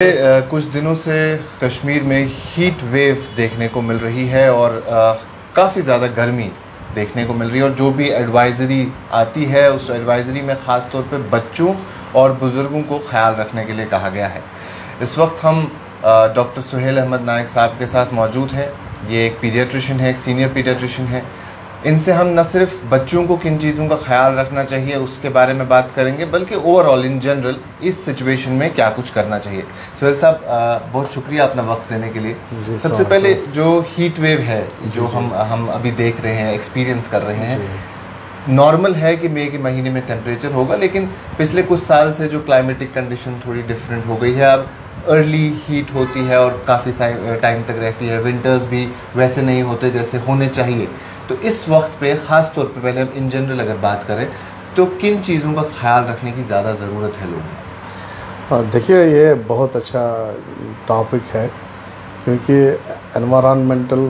कुछ दिनों से कश्मीर में हीट वेव देखने को मिल रही है और काफ़ी ज़्यादा गर्मी देखने को मिल रही है और जो भी एडवाइज़री आती है उस एडवाइज़री में ख़ास तौर पे बच्चों और बुज़ुर्गों को ख्याल रखने के लिए कहा गया है। इस वक्त हम डॉक्टर सुहेल अहमद नायक साहब के साथ मौजूद हैं। ये एक पीडियाट्रिशियन है, एक सीनियर पीडियाट्रिशियन है। इनसे हम न सिर्फ बच्चों को किन चीज़ों का ख्याल रखना चाहिए उसके बारे में बात करेंगे, बल्कि ओवरऑल इन जनरल इस सिचुएशन में क्या कुछ करना चाहिए। सुहेल साहब, बहुत शुक्रिया अपना वक्त देने के लिए। सबसे पहले जो हीट वेव है जो हम अभी देख रहे हैं, एक्सपीरियंस कर रहे हैं, नॉर्मल है कि मई के महीने में टेम्परेचर होगा, लेकिन पिछले कुछ साल से जो क्लाइमेटिक कंडीशन थोड़ी डिफरेंट हो गई है। अब अर्ली हीट होती है और काफ़ी टाइम तक रहती है। विंटर्स भी वैसे नहीं होते जैसे होने चाहिए। तो इस वक्त पे ख़ास तौर पे पहले हम इन जनरल अगर बात करें तो किन चीज़ों का ख्याल रखने की ज़्यादा ज़रूरत है लोगों को? देखिए, ये बहुत अच्छा टॉपिक है क्योंकि एनवायरमेंटल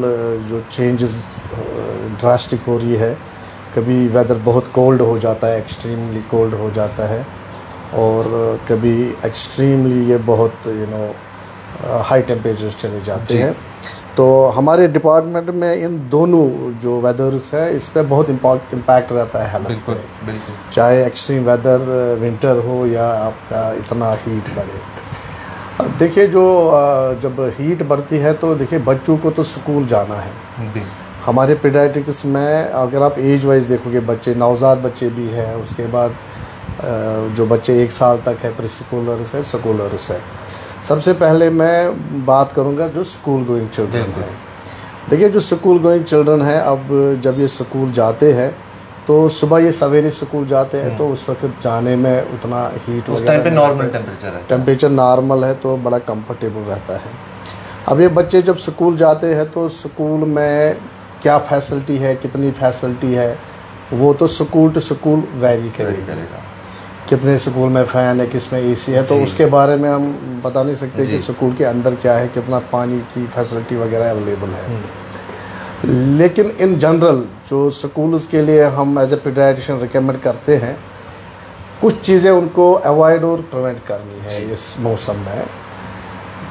जो चेंजेस ड्रास्टिक हो रही है। कभी वेदर बहुत कोल्ड हो जाता है, एक्सट्रीमली कोल्ड हो जाता है, और कभी एक्सट्रीमली ये बहुत हाई टेम्परेचर चले जाते हैं। तो हमारे डिपार्टमेंट में इन दोनों जो वेदर्स है इस पर बहुत इम्पैक्ट रहता है हेल्थ पे। बिल्कुल, चाहे एक्सट्रीम वेदर विंटर हो या आपका इतना हीट बढ़े। देखिए, जो जब हीट बढ़ती है तो देखिए बच्चों को तो स्कूल जाना है। हमारे पीडियाट्रिक्स में अगर आप एज वाइज देखोगे, बच्चे नवजात बच्चे भी हैं, उसके बाद जो बच्चे 1 साल तक है, प्री स्कूलर्स है, स्कूलर्स है। सबसे पहले मैं बात करूंगा जो स्कूल गोइंग चिल्ड्रन है। देखिए, जो स्कूल गोइंग चिल्ड्रन है, अब जब ये स्कूल जाते हैं तो सुबह ये सवेरे स्कूल जाते हैं तो उस वक्त जाने में उतना हीट उस टाइम पे नॉर्मल टेम्परेचर नॉर्मल है तो बड़ा कंफर्टेबल रहता है। अब ये बच्चे जब स्कूल जाते हैं तो स्कूल में क्या फैसिलिटी है, कितनी फैसिलिटी है, वो तो स्कूल टू स्कूल वेरी करेगा। कितने स्कूल में फ़ैन है, किस में एसी है, तो उसके बारे में हम बता नहीं सकते कि स्कूल के अंदर क्या है, कितना पानी की फैसिलिटी वगैरह अवेलेबल है। लेकिन इन जनरल जो स्कूल्स के लिए हम एज ए पीडियाट्रिशियन रिकमेंड करते हैं, कुछ चीज़ें उनको अवॉइड और प्रिवेंट करनी है इस मौसम में।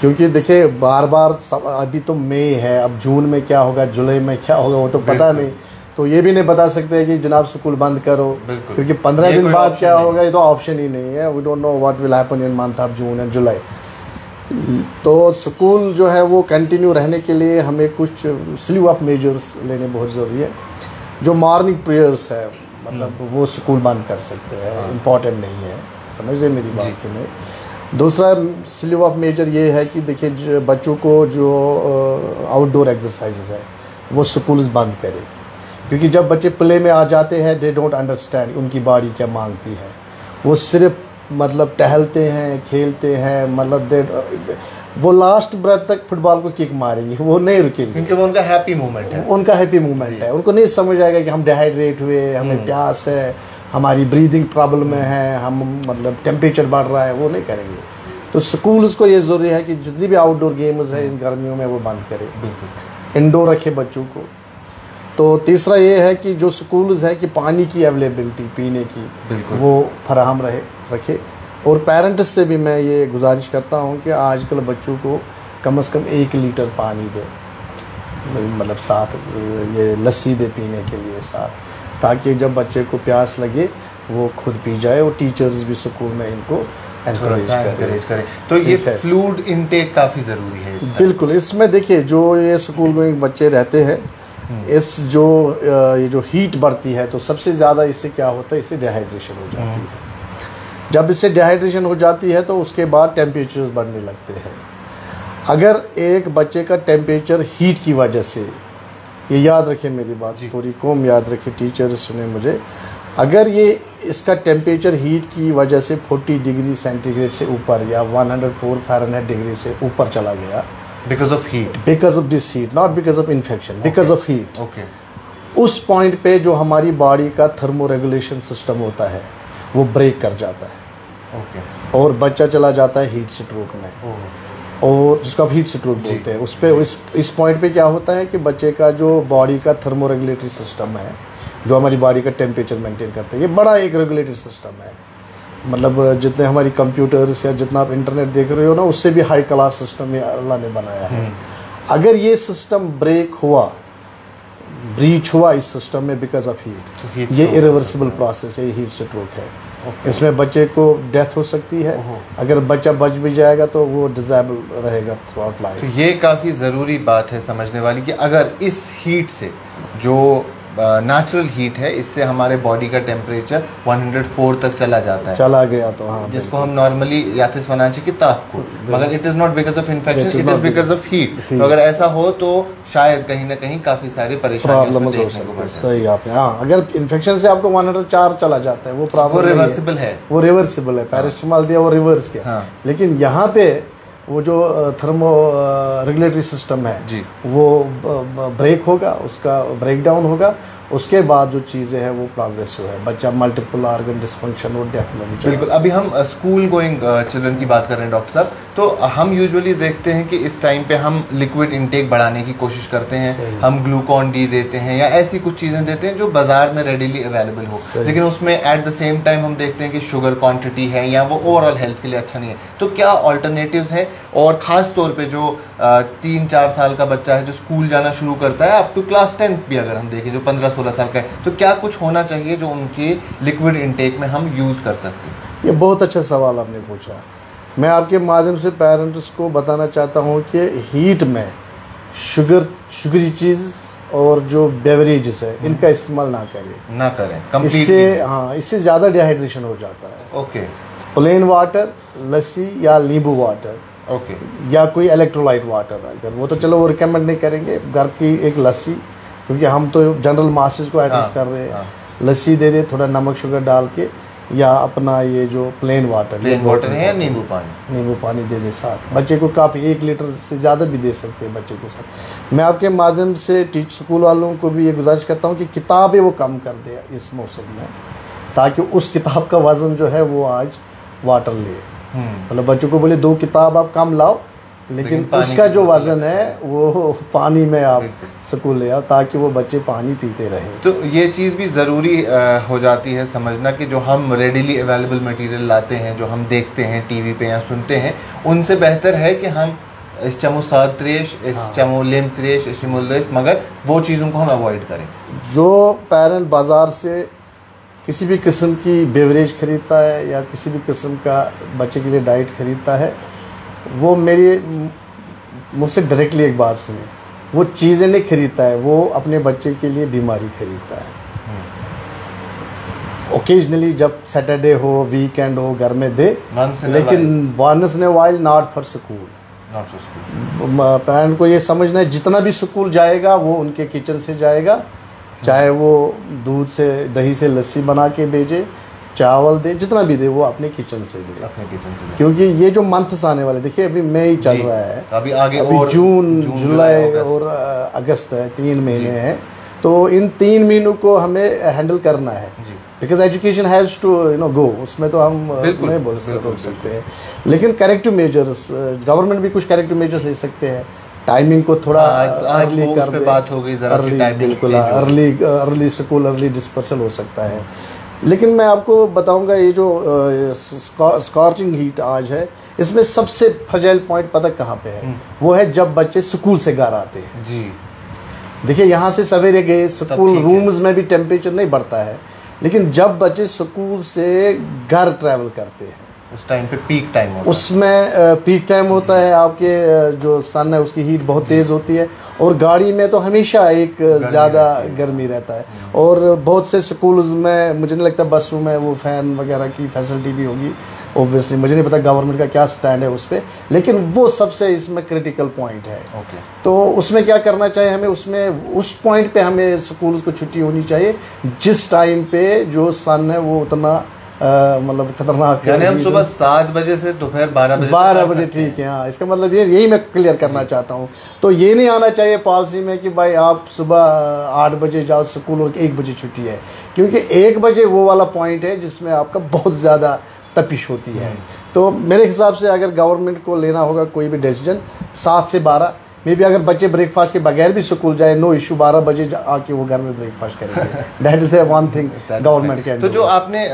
क्योंकि देखिए, बार बार अभी तो मई है, अब जून में क्या होगा, जुलाई में क्या होगा, वो तो पता नहीं। तो ये भी नहीं बता सकते कि जनाब स्कूल बंद करो, क्योंकि 15 दिन बाद क्या होगा ये तो ऑप्शन ही नहीं है। We don't know what will happen in month of June and July. तो स्कूल जो है वो कंटिन्यू रहने के लिए हमें कुछ स्लीव ऑफ मेजर्स लेने बहुत ज़रूरी है। जो मॉर्निंग प्रेयर्स है, मतलब वो स्कूल बंद कर सकते हैं, इम्पॉर्टेंट नहीं है, समझ रहे मेरी बात कि नहीं। दूसरा स्लीव ऑफ मेजर ये है कि देखिए, बच्चों को जो आउटडोर एक्सरसाइजेज है वो स्कूल्स बंद करें, क्योंकि जब बच्चे प्ले में आ जाते हैं दे डोंट अंडरस्टैंड उनकी बॉडी क्या मांगती है। वो सिर्फ मतलब टहलते हैं, खेलते हैं, मतलब वो लास्ट ब्रेथ तक फुटबॉल को किक मारेंगे, वो नहीं रुकेंगे क्योंकि वो उनका हैप्पी मोमेंट है। उनका हैप्पी मोमेंट है। उनको नहीं समझ आएगा कि हम डिहाइड्रेट हुए, हमें प्यास है, हमारी ब्रीदिंग प्रॉब्लम है, हम मतलब टेम्परेचर बढ़ रहा है, वो नहीं करेंगे। तो स्कूल्स को ये ज़रूरी है कि जितनी भी आउटडोर गेम्स है इन गर्मियों में वो बंद करें, इंडोर रखे बच्चों को। तो तीसरा ये है कि जो स्कूल्स है कि पानी की अवेलेबिलिटी पीने की वो फराहम रखे। और पेरेंट्स से भी मैं ये गुजारिश करता हूँ कि आजकल बच्चों को कम से कम 1 लीटर पानी दे, मतलब साथ ये लस्सी दे पीने के लिए साथ, ताकि जब बच्चे को प्यास लगे वो खुद पी जाए, और टीचर्स भी स्कूल में इनको एनकरेज करें। तो ये फ्लूइड इनटेक काफ़ी ज़रूरी है। बिल्कुल, इसमें देखिए जो ये स्कूल में बच्चे रहते हैं, इस ये जो हीट बढ़ती है तो सबसे ज़्यादा इससे क्या होता है, इससे डिहाइड्रेशन हो जाती है। जब इससे डिहाइड्रेशन हो जाती है तो उसके बाद टेम्परेचर्स बढ़ने लगते हैं। अगर एक बच्चे का टेम्परेचर हीट की वजह से, ये याद रखें मेरी बात, पूरी कौम याद रखे, टीचर्स सुने मुझे, अगर ये इसका टेम्परेचर हीट की वजह से 40 डिग्री सेंटीग्रेड से ऊपर या 104 फ़ारेनहाइट डिग्री से ऊपर चला गया, because of heat, because of this heat, not because of infection, because of heat, okay, उस पॉइंट पे जो हमारी बॉडी का थर्मो रेगुलेशन सिस्टम होता है वो ब्रेक कर जाता है, okay, और बच्चा चला जाता है हीट स्ट्रोक में, और जिसको आप हीट स्ट्रोक बोलते हैं। उस पे इस पॉइंट पे क्या होता है कि बच्चे का जो बॉडी का थर्मो रेगुलेटरी सिस्टम है, जो हमारी बॉडी का टेम्परेचर मेंटेन करता है, ये बड़ा एक रेगुलेटरी सिस्टम है। मतलब जितने हमारी कंप्यूटर्स या जितना आप इंटरनेट देख रहे हो ना, उससे भी हाई क्लास सिस्टम ये अल्लाह ने बनाया है। अगर ये सिस्टम ब्रेक हुआ, ब्रीच हुआ इस सिस्टम में बिकॉज ऑफ हीट, ये इरिवर्सिबल प्रोसेस है, हीट स्ट्रोक है। इसमें बच्चे को डेथ हो सकती है। अगर बच्चा बच भी जाएगा तो वो डिसेबल रहेगा थ्रू आउट लाइफ। तो ये काफ़ी ज़रूरी बात है समझने वाली कि अगर इस हीट से, जो नेचुरल हीट है, इससे हमारे बॉडी का टेम्परेचर 104 तक चला जाता है, चला गया तो हाँ, जिसको हम नॉर्मली याथिस वनान चाहिए किताब को, मगर it is not because of infection, it is because of heat. तो अगर ऐसा हो तो शायद कहीं ना कहीं काफ़ी सारी परेशानियां हो सकती है। सही आपने, हाँ, अगर इन्फेक्शन से आपको 104 चला जाता है वो प्रॉब्लम रिवर्सिबल है, वो रिवर्सिबल है। पैरासिटामोल दिया वो रिवर्स किया, लेकिन यहाँ पे वो जो थर्मो रेगुलेटरी सिस्टम है जी, वो ब्रेक होगा, उसका ब्रेक डाउन होगा, उसके बाद जो चीज़ें हैं वो प्रोग्रेसिव है, बच्चा मल्टीपल ऑर्गन डिस्फंक्शन और डेथ में भी। बिल्कुल, अभी हम स्कूल गोइंग चिल्ड्रन की बात कर रहे हैं डॉक्टर साहब, तो हम यूजुअली देखते हैं कि इस टाइम पे हम लिक्विड इंटेक बढ़ाने की कोशिश करते हैं, हम ग्लूकॉन डी देते हैं या ऐसी कुछ चीज़ें देते हैं जो बाजार में रेडीली अवेलेबल हो, लेकिन उसमें एट द सेम टाइम हम देखते हैं कि शुगर क्वांटिटी है या वो ओवरऑल हेल्थ के लिए अच्छा नहीं है। तो क्या ऑल्टरनेटिव्स है, और ख़ास तौर पे जो 3-4 साल का बच्चा है जो स्कूल जाना शुरू करता है, अप टू क्लास 10 भी अगर हम देखें, जो 15-16 साल का है, तो क्या कुछ होना चाहिए जो उनके लिक्विड इंटेक में हम यूज़ कर सकते हैं? ये बहुत अच्छा सवाल आपने पूछा। मैं आपके माध्यम से पेरेंट्स को बताना चाहता हूँ कि हीट में शुगरी चीज़ और जो बेवरेजेस है इनका इस्तेमाल ना करें इससे, हाँ, इससे ज़्यादा डिहाइड्रेशन हो जाता है। ओके, प्लेन वाटर, लस्सी या नींबू वाटर, ओके, या कोई इलेक्ट्रोलाइट वाटर, अगर वो तो चलो वो रिकमेंड नहीं करेंगे। घर की एक लस्सी, क्योंकि हम तो जनरल मासेस को एड्रेस कर रहे हैं, लस्सी दे दे थोड़ा नमक शुगर डाल के, या अपना ये जो प्लेन वाटर है या नींबू पानी दे दे साथ। बच्चे को काफ़ी 1 लीटर से ज़्यादा भी दे सकते हैं बच्चे को साथ। मैं आपके माध्यम से स्कूल वालों को भी ये गुजारिश करता हूँ कि किताबें वो कम कर दे इस मौसम में, ताकि उस किताब का वज़न जो है वो आज वाटर ले। मतलब बच्चों को बोले 2 किताब आप कम लाओ, लेकिन उसका जो वजन है वो पानी में आप स्कूल ले आओ, ताकि वो बच्चे पानी पीते रहें। तो ये चीज़ भी ज़रूरी हो जाती है समझना कि जो हम रेडीली अवेलेबल मटेरियल लाते हैं, जो हम देखते हैं टीवी पे या सुनते हैं, उनसे बेहतर है कि हम इस चमो साद त्रेश, इस चमो लेम त्रेश, इस मुल्लेस, मगर वो चीज़ों को हम अवॉइड करें। जो पेरेंट बाज़ार से किसी भी किस्म की बेवरेज खरीदता है या किसी भी किस्म का बच्चे के लिए डाइट खरीदता है, वो मुझसे डायरेक्टली एक बात सुने, वो चीज़ें नहीं खरीदता है, वो अपने बच्चे के लिए बीमारी खरीदता है। ओकेजनली जब सैटरडे हो, वीकेंड हो, घर में दे, लेकिन once in a while, not for school. Parent को ये समझना है जितना भी स्कूल जाएगा वो उनके किचन से जाएगा, चाहे वो दूध से दही से लस्सी बना के भेजे, चावल दे, जितना भी दे वो अपने किचन से दे, क्योंकि ये जो मंथ्स आने वाले, देखिए अभी मई चल रहा है, अभी आगे अभी और जून, जुलाई और अगस्त है, 3 महीने हैं। तो इन 3 महीनों को हमें हैंडल करना है, because education has to go, उसमें तो हम नहीं बोल सकते हैं, लेकिन करेक्टिव मेजर्स, गवर्नमेंट भी कुछ करेक्टिव मेजर्स ले सकते हैं। टाइमिंग को थोड़ा अर्ली कर दे, बात हो गई जरा सी टाइमिंग, बिल्कुल अर्ली स्कूल, अर्ली डिस्पर्सल हो सकता है। लेकिन मैं आपको बताऊंगा ये जो स्कॉर्चिंग हीट आज है, इसमें सबसे फ्रजाइल पॉइंट पता कहाँ पे है? वो है जब बच्चे स्कूल से घर आते हैं जी। देखिए यहाँ से सवेरे गए स्कूल, रूम्स में भी टेम्परेचर नहीं बढ़ता है, लेकिन जब बच्चे स्कूल से घर ट्रैवल करते हैं उस टाइम पे पीक टाइम होता है, उसमें पीक टाइम होता है, आपके जो सन है उसकी हीट बहुत तेज़ होती है, और गाड़ी में तो हमेशा एक ज़्यादा गर्मी रहता है। और बहुत से स्कूल्स में मुझे नहीं लगता बसों में वो फ़ैन वगैरह की फैसिलिटी भी होगी, ऑब्वियसली मुझे नहीं पता गवर्नमेंट का क्या स्टैंड है उस पर, लेकिन वो सबसे इसमें क्रिटिकल पॉइंट है। तो उसमें क्या करना चाहिए हमें, उसमें उस पॉइंट पे हमें स्कूल्स को छुट्टी होनी चाहिए जिस टाइम पे जो सन है वो उतना मतलब खतरनाक है, यानी हम सुबह 7 बजे से दोपहर 12 बजे ठीक है। हाँ, इसका मतलब यही मैं क्लियर करना चाहता हूँ। तो ये नहीं आना चाहिए पॉलिसी में कि भाई आप सुबह 8 बजे जाओ स्कूल और 1 बजे छुट्टी है, क्योंकि 1 बजे वो वाला पॉइंट है जिसमें आपका बहुत ज़्यादा तपिश होती है। तो मेरे हिसाब से अगर गवर्नमेंट को लेना होगा कोई भी डिसीजन, 7 से 12 मे भी, अगर बच्चे ब्रेकफास्ट के बगैर भी स्कूल जाए, नो इशू, 12 बजे आके वो घर में ब्रेकफास्ट करेंगे। That is one thing government can. तो जो आपने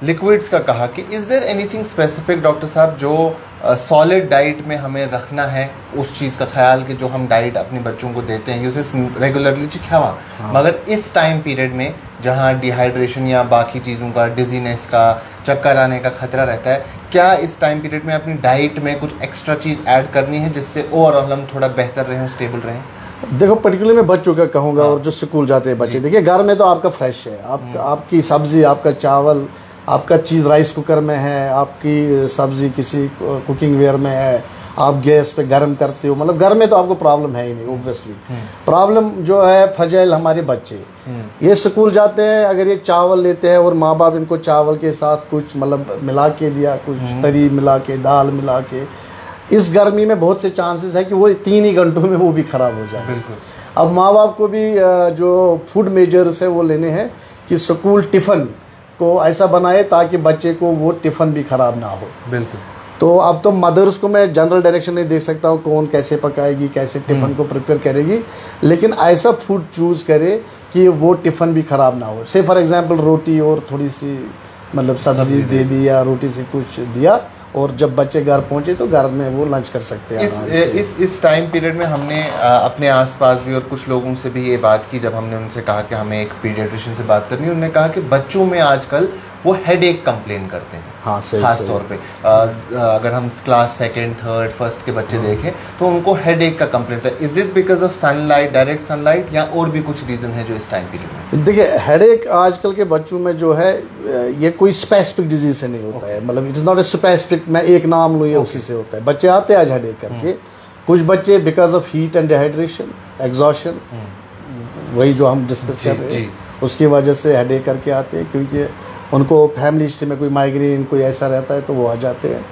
लिक्विड्स का कहा कि is there anything specific doctor साहब जो सॉलिड डाइट में हमें रखना है, उस चीज़ का ख्याल कि जो हम डाइट अपने बच्चों को देते हैं उसे रेगुलरली खावा, मगर इस टाइम पीरियड में जहाँ डिहाइड्रेशन या बाकी चीज़ों का, डिजीनेस का, चक्कर आने का खतरा रहता है, क्या इस टाइम पीरियड में अपनी डाइट में कुछ एक्स्ट्रा चीज़ ऐड करनी है जिससे ओवरऑल हम थोड़ा बेहतर रहें, स्टेबल रहें? देखो पर्टिकुलर मैं बच्चों का कहूँगा और जो स्कूल जाते हैं बच्चे, देखिए घर में तो आपका फ्रेश है, आपकी सब्जी, आपका चावल, आपका चीज़ राइस कुकर में है, आपकी सब्जी किसी कुकिंग वेयर में है, आप गैस पे गर्म करते हो, मतलब घर में तो आपको प्रॉब्लम है ही नहीं। ऑब्वियसली प्रॉब्लम जो है फ्रजाइल हमारे बच्चे, ये स्कूल जाते हैं, अगर ये चावल लेते हैं और माँ बाप इनको चावल के साथ कुछ मतलब मिला के दिया, कुछ तरी मिला के, दाल मिला के, इस गर्मी में बहुत से चांसेस है कि वो 3 ही घंटों में वो भी खराब हो जाए। बिल्कुल। अब माँ बाप को भी जो फूड मेजर्स है वो लेने हैं कि स्कूल टिफ़िन को ऐसा बनाए ताकि बच्चे को वो टिफ़िन भी ख़राब ना हो। बिल्कुल। तो अब तो मदर्स को मैं जनरल डायरेक्शन नहीं दे सकता हूँ कौन कैसे पकाएगी, कैसे टिफ़िन को प्रिपेयर करेगी, लेकिन ऐसा फूड चूज़ करे कि वो टिफ़िन भी ख़राब ना हो। से फॉर एग्जांपल रोटी और थोड़ी सी मतलब सब्जी दे दी या रोटी से कुछ दिया, और जब बच्चे घर पहुंचे तो घर में वो लंच कर सकते हैं। इस टाइम पीरियड में हमने अपने आसपास भी और कुछ लोगों से भी ये बात की, जब हमने उनसे कहा कि हमें एक पीडियाट्रिशियन से बात करनी है, उन्होंने कहा कि बच्चों में आजकल वो हेडेक कंप्लेन करते हैं। हाँ, खास तौर पे अगर हम क्लास 2nd, 3rd, 1st के बच्चे देखें तो उनको हेडेक का कंप्लेन है। Is it because of sunlight, direct sunlight, या और भी कुछ रीजन है जो इस टाइम पीरियड में? देखिए हेडेक आजकल के बच्चों में जो है ये कोई स्पेसिफिक डिजीज से नहीं होता है, मतलब it is not a specific मैं एक नाम लूँ उसी से होता है। बच्चे आते हैं आज हेडेक करके, कुछ बच्चे because of heat and dehydration, exhaustion, वही जो हम डिस्कस कर रहे हैं, उसकी वजह से हेडेक करके आते हैं, क्योंकि उनको फैमिली हिस्ट्री में कोई माइग्रेन कोई ऐसा रहता है तो वो आ जाते हैं।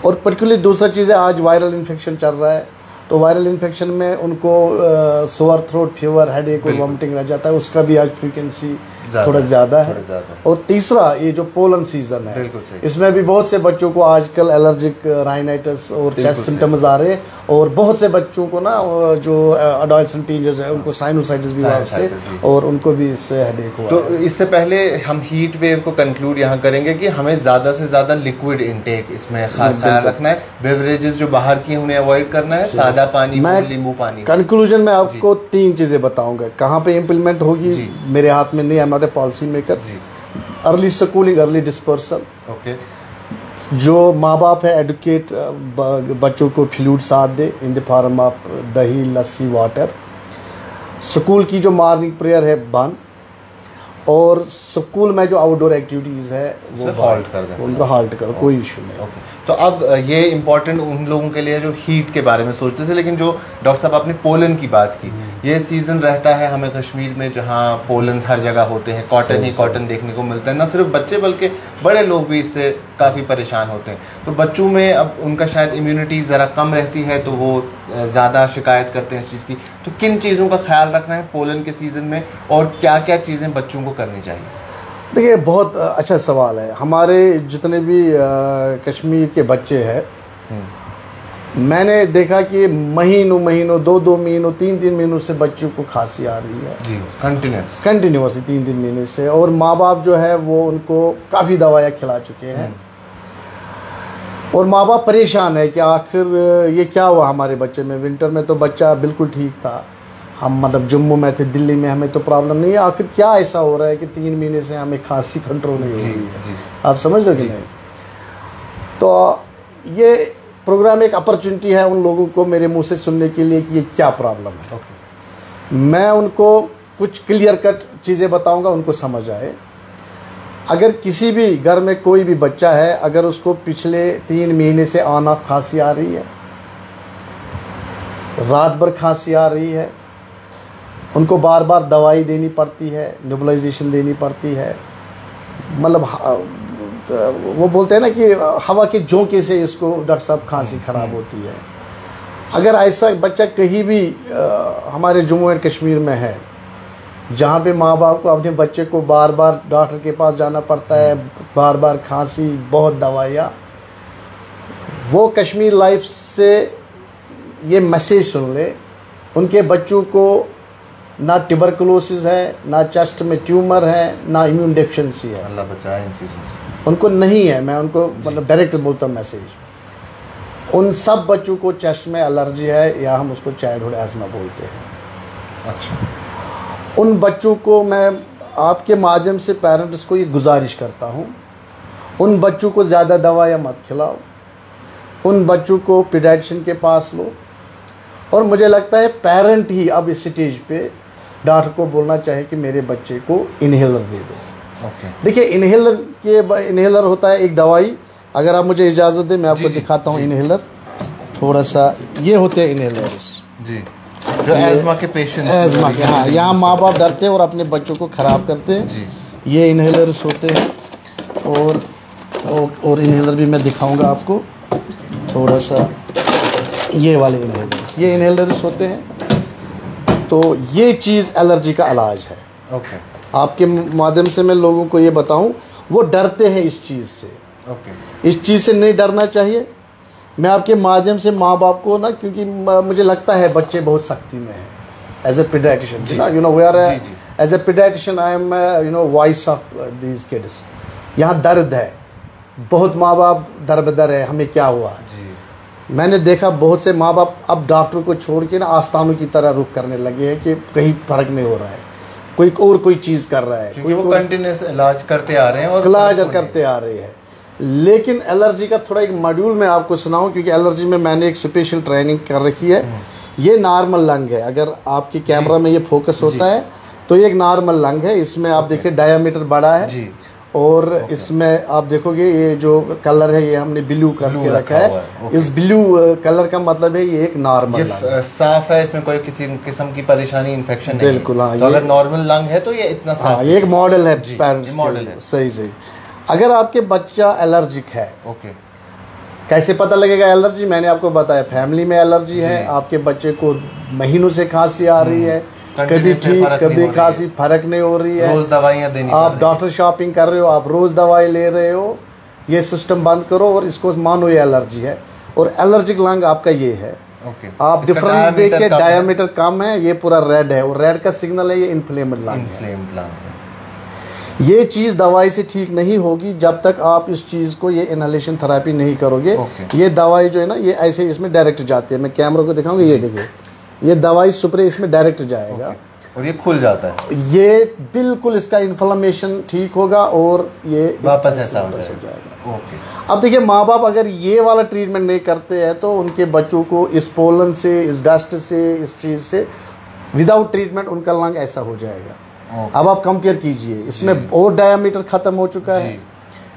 और पर्टिकुलरली दूसरा चीज़ है, आज वायरल इन्फेक्शन चल रहा है, तो वायरल इन्फेक्शन में उनको सोअर थ्रोट, फीवर, हेडेक और वॉमिटिंग रह जाता है, उसका भी आज फ्रीक्वेंसी थोड़ा ज़्यादा है। और तीसरा ये जो पोलन सीजन है, इसमें भी बहुत से बच्चों को आजकल एलर्जिक राइनाइटिस और चेस्ट सिम्टम्स आ रहे हैं, और बहुत से बच्चों को ना जो एडोलसेंट टीनेजर्स है उनको साइनोसाइटिस भी हुआ उससे, और उनको भी इससे हेडेक हुआ। तो इससे पहले हम हीट वेव को कंक्लूड यहाँ करेंगे कि हमें ज़्यादा से ज़्यादा लिक्विड इनटेक इसमें खास ख्याल रखना है, बेवरेजेस जो बाहर की उन्हें अवॉइड करना है, सादा पानी, नींबू पानी। कंक्लूजन में आपको 3 चीज़ें बताऊंगा, कहाँ पे इम्प्लीमेंट होगी मेरे हाथ में नहीं, not a policy maker. Early schooling, early dispersal, जो माँ बाप है एडुकेट बच्चों को फ्लूइड साथ दे इन द फॉर्म ऑफ दही, लस्सी, वाटर। स्कूल की जो मॉर्निंग प्रेयर है बंद, और स्कूल में जो आउटडोर एक्टिविटीज़ है वो हॉल्ट कर दें, उनको हॉल्ट करो, कोई इशू नहीं। तो अब ये इम्पोर्टेंट उन लोगों के लिए जो हीट के बारे में सोचते थे, लेकिन जो डॉक्टर साहब आपने पोलन की बात की, ये सीजन रहता है हमें कश्मीर में जहाँ पोलन हर जगह होते हैं, कॉटन ही कॉटन देखने को मिलता है, न सिर्फ बच्चे बल्कि बड़े लोग भी इससे काफ़ी परेशान होते हैं। तो बच्चों में अब उनका शायद इम्यूनिटी ज़रा कम रहती है, तो वो ज़्यादा शिकायत करते हैं इस चीज़ की। तो किन चीज़ों का ख्याल रखना है पोलन के सीज़न में, और क्या क्या चीज़ें बच्चों को करनी चाहिए? देखिए बहुत अच्छा सवाल है। हमारे जितने भी कश्मीर के बच्चे हैं, मैंने देखा कि महीनों 2 महीनों 3 महीनों से बच्चों को खांसी आ रही है जी, कंटिन्यूसली 3 महीने से, और माँ बाप जो है वो उनको काफ़ी दवाइयाँ खिला चुके हैं, और माँ बाप परेशान है कि आखिर ये क्या हुआ हमारे बच्चे में। विंटर में तो बच्चा बिल्कुल ठीक था, हम मतलब जम्मू में थे, दिल्ली में हमें तो प्रॉब्लम नहीं है, आखिर क्या ऐसा हो रहा है कि 3 महीने से हमें खांसी कंट्रोल नहीं हो रही है। आप समझ लो कि नहीं? तो ये प्रोग्राम एक अपॉर्चुनिटी है उन लोगों को मेरे मुंह से सुनने के लिए कि ये क्या प्रॉब्लम है। मैं उनको कुछ क्लियर कट चीज़ें बताऊंगा, उनको समझ आए। अगर किसी भी घर में कोई भी बच्चा है, अगर उसको पिछले 3 महीने से ऑन ऑफ खांसी आ रही है, रात भर खांसी आ रही है, उनको बार बार दवाई देनी पड़ती है, नेबुलाइजेशन देनी पड़ती है, मतलब वो बोलते हैं ना कि हवा के झोंके से इसको डॉक्टर साहब खांसी खराब होती है। अगर ऐसा बच्चा कहीं भी हमारे जम्मू एंड कश्मीर में है जहाँ पे माँ बाप को अपने बच्चे को बार बार डॉक्टर के पास जाना पड़ता है, बार बार खांसी, बहुत दवाइयाँ, वो कश्मीर लाइफ से ये मैसेज सुन ले, उनके बच्चों को ना ट्यूबरकुलोसिस है, ना चेस्ट में ट्यूमर है, ना इम्यून डेफिशिएंसी है। अल्लाह बचाए इन चीज़ों से। उनको नहीं है, मैं उनको मतलब डायरेक्ट बोलता हूँ मैसेज। उन सब बच्चों को चेस्ट में एलर्जी है, या हम उसको चाइल्डहुड एज़मा बोलते हैं। अच्छा। उन बच्चों को मैं आपके माध्यम से पेरेंट्स को ये गुजारिश करता हूँ, उन बच्चों को ज़्यादा दवाइयाँ मत खिलाओ, उन बच्चों को पीडियाट्रिशियन के पास लो। और मुझे लगता है पेरेंट ही अब इस स्टेज पे डॉक्टर को बोलना चाहिए कि मेरे बच्चे को इन्हेलर दे दो। देखिए इन्हेलर होता है एक दवाई, अगर आप मुझे इजाज़त दें मैं आपको दिखाता हूँ इन्हेलर थोड़ा सा। ये होते हैं इन्हेलर्स जी, जो एज़मा के पेशेंट, एज़मा के, हाँ, यहाँ माँ बाप डरते हैं और अपने बच्चों को ख़राब करते हैं जी। ये इन्हेलर्स होते हैं, और इन्हेलर भी मैं दिखाऊंगा आपको थोड़ा सा। ये वाले इन्हेलर्स, ये इन्हेलर्स होते हैं। तो ये चीज़ एलर्जी का इलाज है। ओके। आपके माध्यम से मैं लोगों को ये बताऊं, वो डरते हैं इस चीज़ से। ओके। इस चीज़ से नहीं डरना चाहिए। मैं आपके माध्यम से माँ बाप को ना, क्योंकि मुझे लगता है बच्चे बहुत सख्ती में हैं as a paediatrician, you know we are as a paediatrician I am you know voice of these kids. यहाँ दर्द है, बहुत माँ बाप दर है, हमें क्या हुआ जी। मैंने देखा बहुत से माँ बाप अब डॉक्टर को छोड़ के ना आस्थानों की तरह रुख करने लगे हैं कि कहीं फर्क नहीं हो रहा है, कोई चीज़ कर रहा है, क्योंकि वो कंटिन्यूस इलाज करते आ रहे हैं और इलाज करते आ रहे हैं। लेकिन एलर्जी का थोड़ा एक मॉड्यूल मैं आपको सुनाऊं, क्योंकि एलर्जी में मैंने एक स्पेशल ट्रेनिंग कर रखी है। ये नॉर्मल लंग है, अगर आपकी कैमरा में ये फोकस होता है तो ये एक नॉर्मल लंग है। इसमें आप देखिए डायमीटर बड़ा है जी। और इसमें आप देखोगे ये जो कलर है ये हमने ब्लू करके रखा है। इस ब्लू कलर का मतलब है ये एक नॉर्मल लंग साफ है, इसमें कोई किसी किस्म की परेशानी इन्फेक्शन नहीं। बिल्कुल हाँ, तो अगर नॉर्मल लंग है तो ये इतना साफ, ये एक मॉडल है पेरेंट्स, मॉडल है। सही। अगर आपके बच्चा एलर्जिक है, ओके, कैसे पता लगेगा एलर्जी? मैंने आपको बताया फैमिली में एलर्जी है, आपके बच्चे को महीनों से खांसी आ रही है, कभी ठीक कभी खांसी, फर्क नहीं हो रही है, रोज दवाइयाँ देनी, आप डॉक्टर शॉपिंग कर रहे हो, आप रोज दवाई ले रहे हो, ये सिस्टम बंद करो और इसको मानो ये एलर्जी है। और एलर्जिक लंग आपका ये है। आप डिफरेंस देखिए, डायमीटर कम है, ये पूरा रेड है, और रेड का सिग्नल है ये इन्फ्लेम्ड लंग है। ये चीज़ दवाई से ठीक नहीं होगी जब तक आप इस चीज़ को, ये इनहेलेशन थेरेपी नहीं करोगे। ये दवाई जो है ना ये ऐसे इसमें डायरेक्ट जाती है। मैं कैमरा को दिखाऊंगा, ये देखिए ये दवाई स्प्रे इसमें डायरेक्ट जाएगा और ये खुल जाता है। ये बिल्कुल इसका इन्फ्लेमेशन ठीक होगा और ये वापस ऐसा हो जाएगा। अब देखिए माँ बाप अगर ये वाला ट्रीटमेंट नहीं करते हैं तो उनके बच्चों को इस पोलन से, इस डस्ट से, इस चीज़ से विदाउट ट्रीटमेंट उनका लंग ऐसा हो जाएगा। अब आप कंपेयर कीजिए, इसमें और डायमीटर खत्म हो चुका है,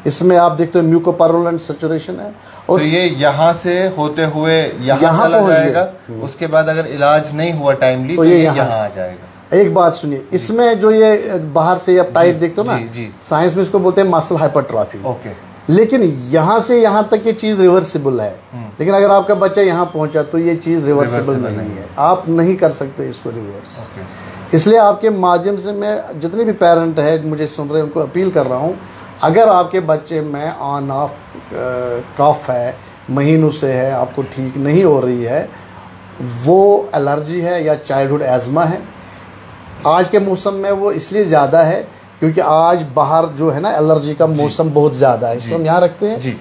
इसमें आप देखते हो म्यूकोपैरुलेंट सैचुरेशन है, और तो ये यहाँ से होते हुए यहाँ चला जाएगा। उसके बाद अगर इलाज नहीं हुआ टाइमली तो ये यहाँ आ जाएगा। एक बात सुनिए, इसमें जो ये बाहर से आप टाइप देखते हो ना, साइंस में इसको बोलते हैं मसल हाइपरट्रॉफी। ओके, लेकिन यहाँ से यहाँ तक ये चीज रिवर्सिबल है। लेकिन अगर आपका बच्चा यहाँ पहुंचा तो ये चीज रिवर्सिबल नहीं है, आप नहीं कर सकते इसको रिवर्स। इसलिए आपके माध्यम से मैं जितने भी पेरेंट है मुझे सुन रहे हैं उनको अपील कर रहा हूँ, अगर आपके बच्चे में ऑन ऑफ कफ है, महीनों से है, आपको ठीक नहीं हो रही है, वो एलर्जी है या चाइल्डहुड एज़मा है। आज के मौसम में वो इसलिए ज़्यादा है क्योंकि आज बाहर जो है ना एलर्जी का मौसम बहुत ज़्यादा है, इसको हम यहाँ रखते हैं जी।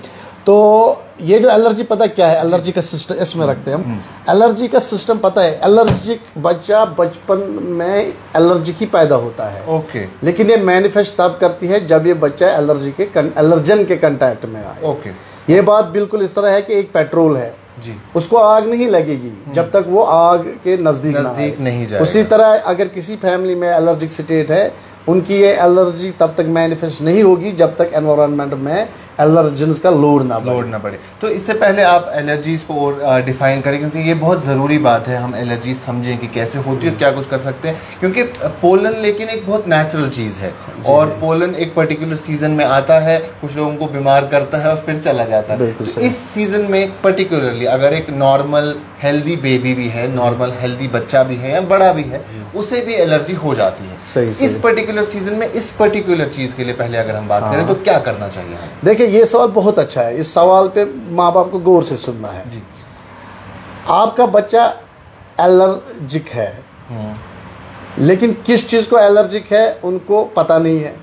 तो ये जो एलर्जी पता क्या है, एलर्जी का सिस्टम इसमें रखते हैं हम। एलर्जी का सिस्टम पता है, एलर्जिक बच्चा बचपन में एलर्जिक ही पैदा होता है। ओके, लेकिन ये मैनिफेस्ट तब करती है जब ये बच्चा एलर्जन के कांटेक्ट में आए। ओके, ये बात बिल्कुल इस तरह है कि एक पेट्रोल है जी, उसको आग नहीं लगेगी जब तक वो आग के नजदीक नहीं जाए। उसी तरह अगर किसी फैमिली में एलर्जिक स्टेट है, उनकी ये एलर्जी तब तक मैनिफेस्ट नहीं होगी जब तक एनवायरनमेंट में एलर्जेंस का लोड ना पड़े। तो इससे पहले आप एलर्जीज को और डिफाइन करें, क्योंकि ये बहुत ज़रूरी बात है, हम एलर्जीज समझें कि कैसे होती है और क्या कुछ कर सकते हैं। क्योंकि पोलन लेकिन एक बहुत नेचुरल चीज़ है और पोलन एक पर्टिकुलर सीजन में आता है, कुछ लोगों को बीमार करता है और फिर चला जाता है। तो इस सीजन में पर्टिकुलरली अगर एक नॉर्मल हेल्दी बेबी भी है, नॉर्मल हेल्दी बच्चा भी है या बड़ा भी है, उसे भी एलर्जी हो जाती है। इस पर्टिकुलर सीजन में इस पर्टिकुलर चीज़ के लिए पहले अगर हम बात करें तो क्या करना चाहिए? देखिए ये सवाल बहुत अच्छा है, इस सवाल पे माँ बाप को गौर से सुनना है जी। आपका बच्चा एलर्जिक है, लेकिन किस चीज़ को एलर्जिक है उनको पता नहीं है।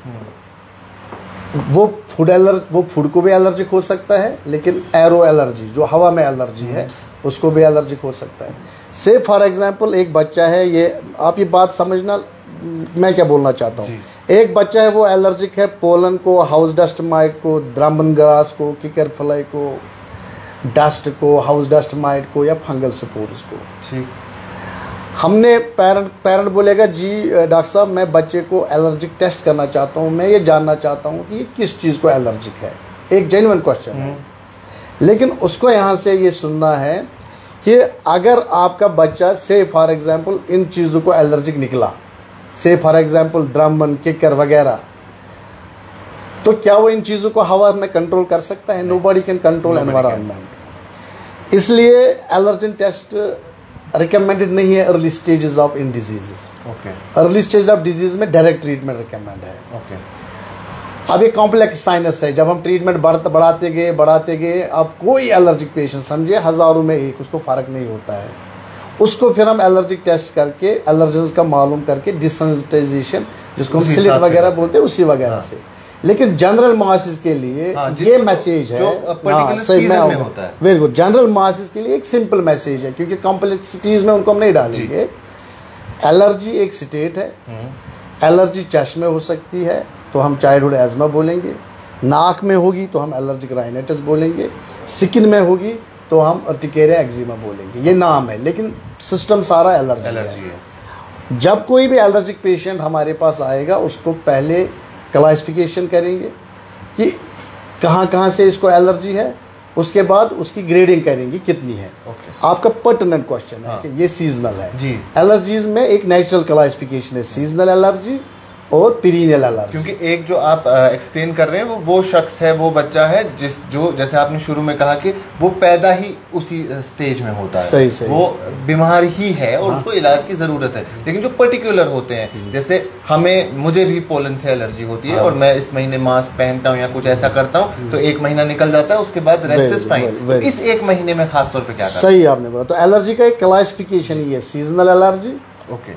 वो फूड को भी एलर्जिक हो सकता है, लेकिन एरो एलर्जी जो हवा में एलर्जी है उसको भी एलर्जिक हो सकता है। से फॉर एग्जांपल एक बच्चा है, ये आप ये बात समझना मैं क्या बोलना चाहता हूँ। एक बच्चा है वो एलर्जिक है पोलन को, हाउस डस्ट माइट को, द्रामन ग्रास को, किकर फ्लाई को, डस्ट को, हाउस डस्ट माइट को या फंगल स्पोर्स को। ठीक। हमने पेरेंट बोलेगा जी डॉक्टर साहब मैं बच्चे को एलर्जिक टेस्ट करना चाहता हूँ, मैं ये जानना चाहता हूँ कि ये किस चीज़ को एलर्जिक है। एक जेन्युइन क्वेश्चन है, लेकिन उसको यहाँ से ये सुनना है कि अगर आपका बच्चा से फॉर एग्जांपल इन चीज़ों को एलर्जिक निकला, से फॉर एग्जांपल द्रामन, किकर वगैरह, तो क्या वो इन चीज़ों को हवा में कंट्रोल कर सकता है? Nobody can control environment. इसलिए एलर्जन टेस्ट रिकमेंडेड नहीं है early stages of in diseases. Early stage of disease में डायरेक्ट ट्रीटमेंट रिकमेंड है। अब ये कॉम्प्लेक्स साइनस है, जब हम ट्रीटमेंट बढ़ाते गए अब कोई एलर्जिक पेशेंट समझिए हज़ारों में एक, उसको फ़र्क नहीं होता है, उसको फिर हम एलर्जिक टेस्ट करके एलर्जेंस का मालूम करके डिसेंसिटाइजेशन जिसको हम स्लिट वगैरह बोलते हैं उसी वगैरह से। लेकिन जनरल मासेस के लिए ये मैसेज है, वेरी गुड, जनरल मासेस के लिए एक सिंपल मैसेज है, क्योंकि कॉम्प्लेक्सिटीज में उनको हम नहीं डालेंगे। एलर्जी एक स्टेट है, एलर्जी चेस्ट में हो सकती है तो हम चाइल्डहुड एजमा बोलेंगे, नाक में होगी तो हम एलर्जिक राइनाइटिस बोलेंगे, स्किन में होगी तो हम अर्टिकेरिया एक्जिमा बोलेंगे। ये नाम है, लेकिन सिस्टम सारा एलर्जी है। जब कोई भी एलर्जिक पेशेंट हमारे पास आएगा उसको पहले क्लासिफिकेशन करेंगे कि कहाँ कहाँ से इसको एलर्जी है, उसके बाद उसकी ग्रेडिंग करेंगे कितनी है। आपका पर्टिनेंट क्वेश्चन है कि ये सीजनल है जी। एलर्जीज में एक नेचुरल क्लासिफिकेशन है, सीजनल एलर्जी और पीरियडल एलर्जी। क्योंकि एक जो आप एक्सप्लेन कर रहे हैं वो शख्स है, वो बच्चा है जो जैसे आपने शुरू में कहा कि वो पैदा ही उसी स्टेज में होता है, सही। वो बीमार ही है और उसको इलाज की जरूरत है। लेकिन जो पर्टिकुलर होते हैं, जैसे मुझे भी पोलन से एलर्जी होती है और मैं इस महीने मास्क पहनता हूँ या कुछ ऐसा करता हूँ तो एक महीना निकल जाता है, उसके बाद रेस्ट इज फाइन। इस एक महीने में खासतौर पर क्या सही आपने बोला। तो एलर्जी का एक क्लासिफिकेशन ही है, सीजनल एलर्जी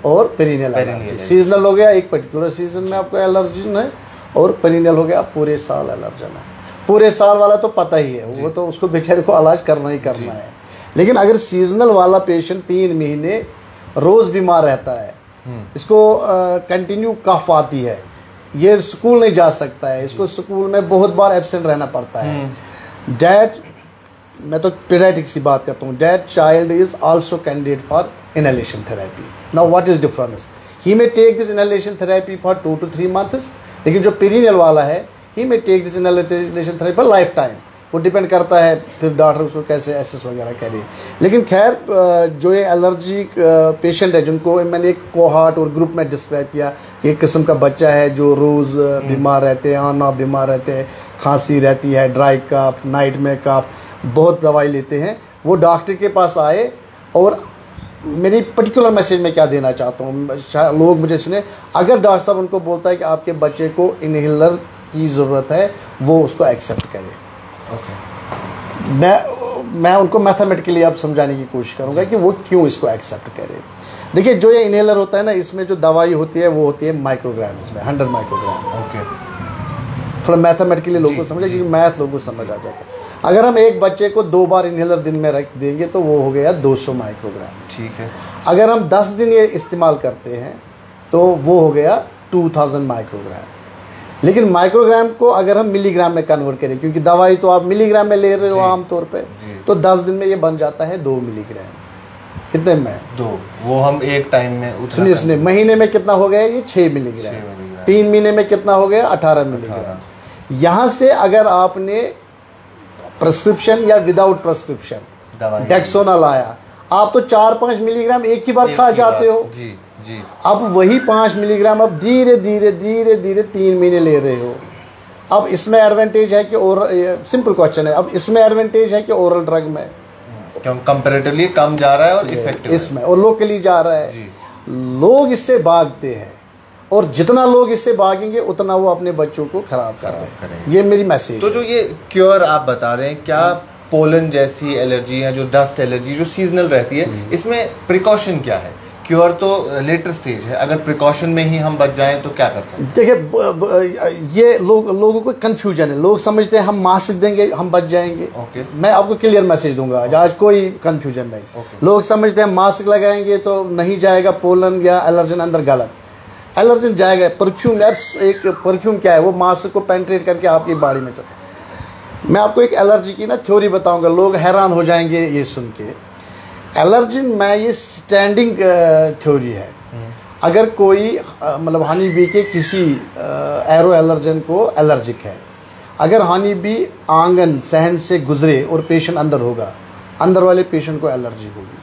और पेरिनियल एलर्जी। सीजनल हो गया एक पर्टिकुलर सीजन में आपको एलर्जन है, और पेरिनियल हो गया पूरे साल एलर्जन है। पूरे साल वाला तो पता ही है, वो तो उसको बेचारे को इलाज करना ही करना है। लेकिन अगर सीजनल वाला पेशेंट 3 महीने रोज बीमार रहता है, इसको कंटिन्यू कफ आती है, ये स्कूल नहीं जा सकता है, इसको स्कूल में बहुत बार एब्सेंट रहना पड़ता है, डैट मैं तो पीडियाट्रिक्स की बात करता हूँ, that child is also candidate for inhalation therapy. Now what is difference? He may take this inhalation therapy for 2 to 3 months, लेकिन जो पेरिनियल वाला है he may take this inhalation therapy for lifetime. वो depend करता है फिर doctor उसको कैसे एसेस वगैरह करे। लेकिन खैर जो ये एलर्जिक पेशेंट है जिनको मैंने एक कोहार्ट और ग्रुप में डिस्क्राइब किया कि एक किस्म का बच्चा है जो रोज़ बीमार रहते हैं, आना बीमार रहते हैं, खांसी रहती है, ड्राई कफ, नाइट में कफ, बहुत दवाई लेते हैं, वो डॉक्टर के पास आए। और मेरी पर्टिकुलर मैसेज में क्या देना चाहता हूँ, लोग मुझे सुने, अगर डॉक्टर साहब उनको बोलता है कि आपके बच्चे को इनहेलर की ज़रूरत है, वो उसको एक्सेप्ट करे। मैं उनको मैथमेटिकली अब समझाने की कोशिश करूँगा कि वो क्यों इसको एक्सेप्ट करे। देखिए जो ये इनहेलर होता है ना, इसमें जो दवाई होती है वो होती है माइक्रोग्राम, इसमें 100 माइक्रोग्राम। थोड़ा मैथमेटिकली लोगों को समझे, क्योंकि मैथ लोगों को समझ आ जाता है। अगर हम एक बच्चे को 2 बार इनहेलर दिन में रख देंगे तो वो हो गया 200 माइक्रोग्राम। ठीक है। अगर हम 10 दिन ये इस्तेमाल करते हैं तो वो हो गया 2000 माइक्रोग्राम। लेकिन माइक्रोग्राम को अगर हम मिलीग्राम में कन्वर्ट करें, क्योंकि दवाई तो आप मिलीग्राम में ले रहे हो आमतौर पे, तो 10 दिन में ये बन जाता है 2 मिलीग्राम। कितने में? 2। वो हम एक टाइम में सुनिए महीने में कितना हो गया ये 6 मिलीग्राम। 3 महीने में कितना हो गया 18 मिलीग्राम। यहाँ से अगर आपने प्रेस्क्रिप्शन या विदाउट प्रेस्क्रिप्शन डेक्सोना लाया, आप तो 4-5 मिलीग्राम एक ही बार खा जाते हो जी। अब वही 5 मिलीग्राम अब धीरे धीरे 3 महीने ले रहे हो। अब इसमें एडवांटेज है कि सिंपल क्वेश्चन है, अब इसमें एडवांटेज है कि ओरल ड्रग में कंपैरेटिवली कम जा रहा है और इफेक्टिव इसमें, और लोकली जा रहा है। लोग इससे भागते हैं, और जितना लोग इससे भागेंगे उतना वो अपने बच्चों को खराब करेंगे। ये मेरी मैसेज। तो जो ये क्योर आप बता रहे हैं, क्या पोलन जैसी एलर्जी है, जो डस्ट एलर्जी जो सीजनल रहती है, इसमें प्रिकॉशन क्या है? क्योर तो लेटर स्टेज है, अगर प्रिकॉशन में ही हम बच जाएं तो क्या कर सकते हैं? देखिए ये लोगों को कंफ्यूजन है, लोग समझते हैं हम मास्क देंगे हम बच जाएंगे। मैं आपको क्लियर मैसेज दूंगा, आज कोई कंफ्यूजन नहीं। लोग समझते हैं मास्क लगाएंगे तो नहीं जाएगा पोलन या एलर्जन अंदर, गलत। एलर्जन जाएगा। परफ्यूम, एक परफ्यूम क्या है, वो मास्क को पेंट्रेट करके आपकी बॉडी में चलता है। मैं आपको एक एलर्जी की ना थ्योरी बताऊंगा, लोग हैरान हो जाएंगे ये सुन के। एलर्जिन में ये स्टैंडिंग थ्योरी है। अगर कोई मतलब हनी बी के किसी एरो एलर्जन को एलर्जिक है, अगर हनी बी आंगन सहन से गुजरे और पेशेंट अंदर होगा, अंदर वाले पेशेंट को एलर्जी होगी।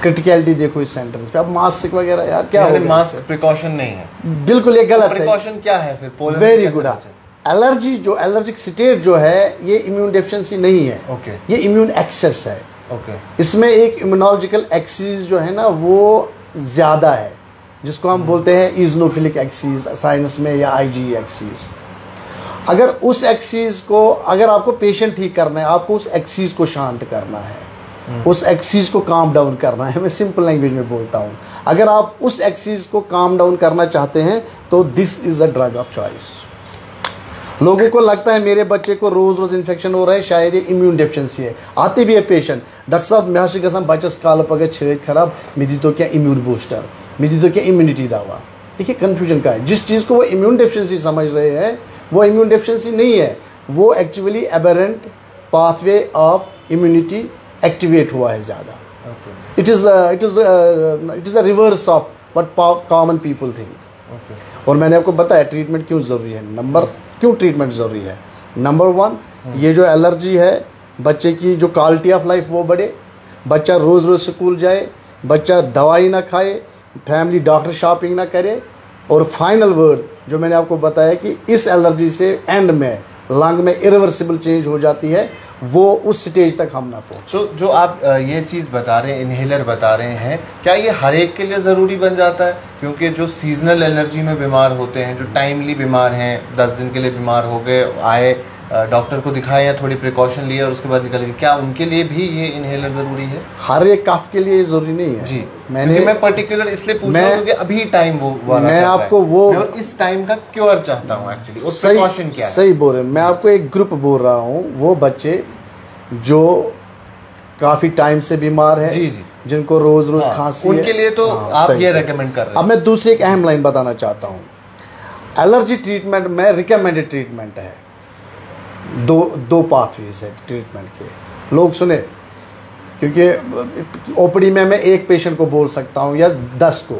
क्रिटिकलिटी देखो इस सेंटेंस पे। अब मास्क वगैरह यार क्या हो, मास्क प्रिकॉशन नहीं है, बिल्कुल ये गलत है। प्रिकॉशन क्या है फिर? Very good. एलर्जी जो एलर्जिक स्टेट जो है ये इम्यून डेफिशिएंसी नहीं है, ये इम्यून एक्सेस है। इसमें एक इम्यूनोलॉजिकल एक्सिस जो है ना वो ज्यादा है, जिसको हम बोलते हैं इजनोफिलिक एक्सिस साइंस में, या आईजी एक्सिस। अगर उस एक्सिस को, अगर आपको पेशेंट ठीक करना है, आपको उस एक्सिस को शांत करना है, उस एक्सिस को काम डाउन करना है। मैं सिंपल लैंग्वेज में बोलता हूं, अगर आप उस एक्सिस को काम डाउन करना चाहते हैं तो this is a drug of choice. लोगों को लगता है मेरे बच्चे को रोज रोज इन्फेक्शन हो रहा है, शायद ये इम्यून डेफिशिएंसी है। आते भी है पेशेंट, डॉक्टर साहब मैं गसम बच्चस काल पगह छेद खराब, मे दी तो क्या इम्यून बूस्टर, मे दी तो क्या इम्यूनिटी दवा। देखिए कंफ्यूजन का है, जिस चीज को वो इम्यून डेफिशिएंसी समझ रहे हैं वो इम्यून डेफिशिएंसी नहीं है, वो actually aberrant pathway of immunity activate हुआ है ज्यादा। It is a reverse of what common people think. और मैंने आपको बताया ट्रीटमेंट क्यों जरूरी है। क्यों ट्रीटमेंट जरूरी है? नंबर 1, ये जो एलर्जी है बच्चे की जो क्वालिटी ऑफ लाइफ वो बढ़े, बच्चा रोज रोज स्कूल जाए, बच्चा दवाई ना खाए, फैमिली डॉक्टर शॉपिंग ना करे, और फाइनल वर्ड जो मैंने आपको बताया कि इस एलर्जी से एंड में लंग में इरिवर्सिबल चेंज हो जाती है, वो उस स्टेज तक हम ना पहुंचे। तो जो आप ये चीज़ बता रहे हैं, इनहेलर बता रहे हैं, क्या ये हर एक के लिए ज़रूरी बन जाता है? क्योंकि जो सीजनल एलर्जी में बीमार होते हैं, जो टाइमली बीमार हैं, 10 दिन के लिए बीमार हो गए, आए डॉक्टर को दिखाए या थोड़ी प्रिकॉशन लिए और उसके बाद निकल गए, क्या उनके लिए भी ये इनहेलर ज़रूरी है? हर एक कफ के लिए ज़रूरी नहीं है जी। मैं पर्टिकुलर इसलिए पूछ रहा हूँ क्योंकि अभी टाइम वो वाला मैं आपको वो और इस टाइम का क्योर चाहता हूँ एक्चुअली, और प्रिकॉशन क्या है? सही बोल रहे हैं। मैं आपको एक ग्रुप बोल रहा हूँ, वो बच्चे जो काफी टाइम से बीमार है, जी जी, जिनको रोज रोज खांसी है, उनके लिए तो आप ये रेकमेंड कर रहे हैं। अब मैं दूसरी एक अहम लाइन बताना चाहता हूँ। एलर्जी ट्रीटमेंट में रिकमेंडेड ट्रीटमेंट है, दो पाथवेज है ट्रीटमेंट के। लोग सुने, क्योंकि ओपीडी में मैं एक पेशेंट को बोल सकता हूँ या 10 को।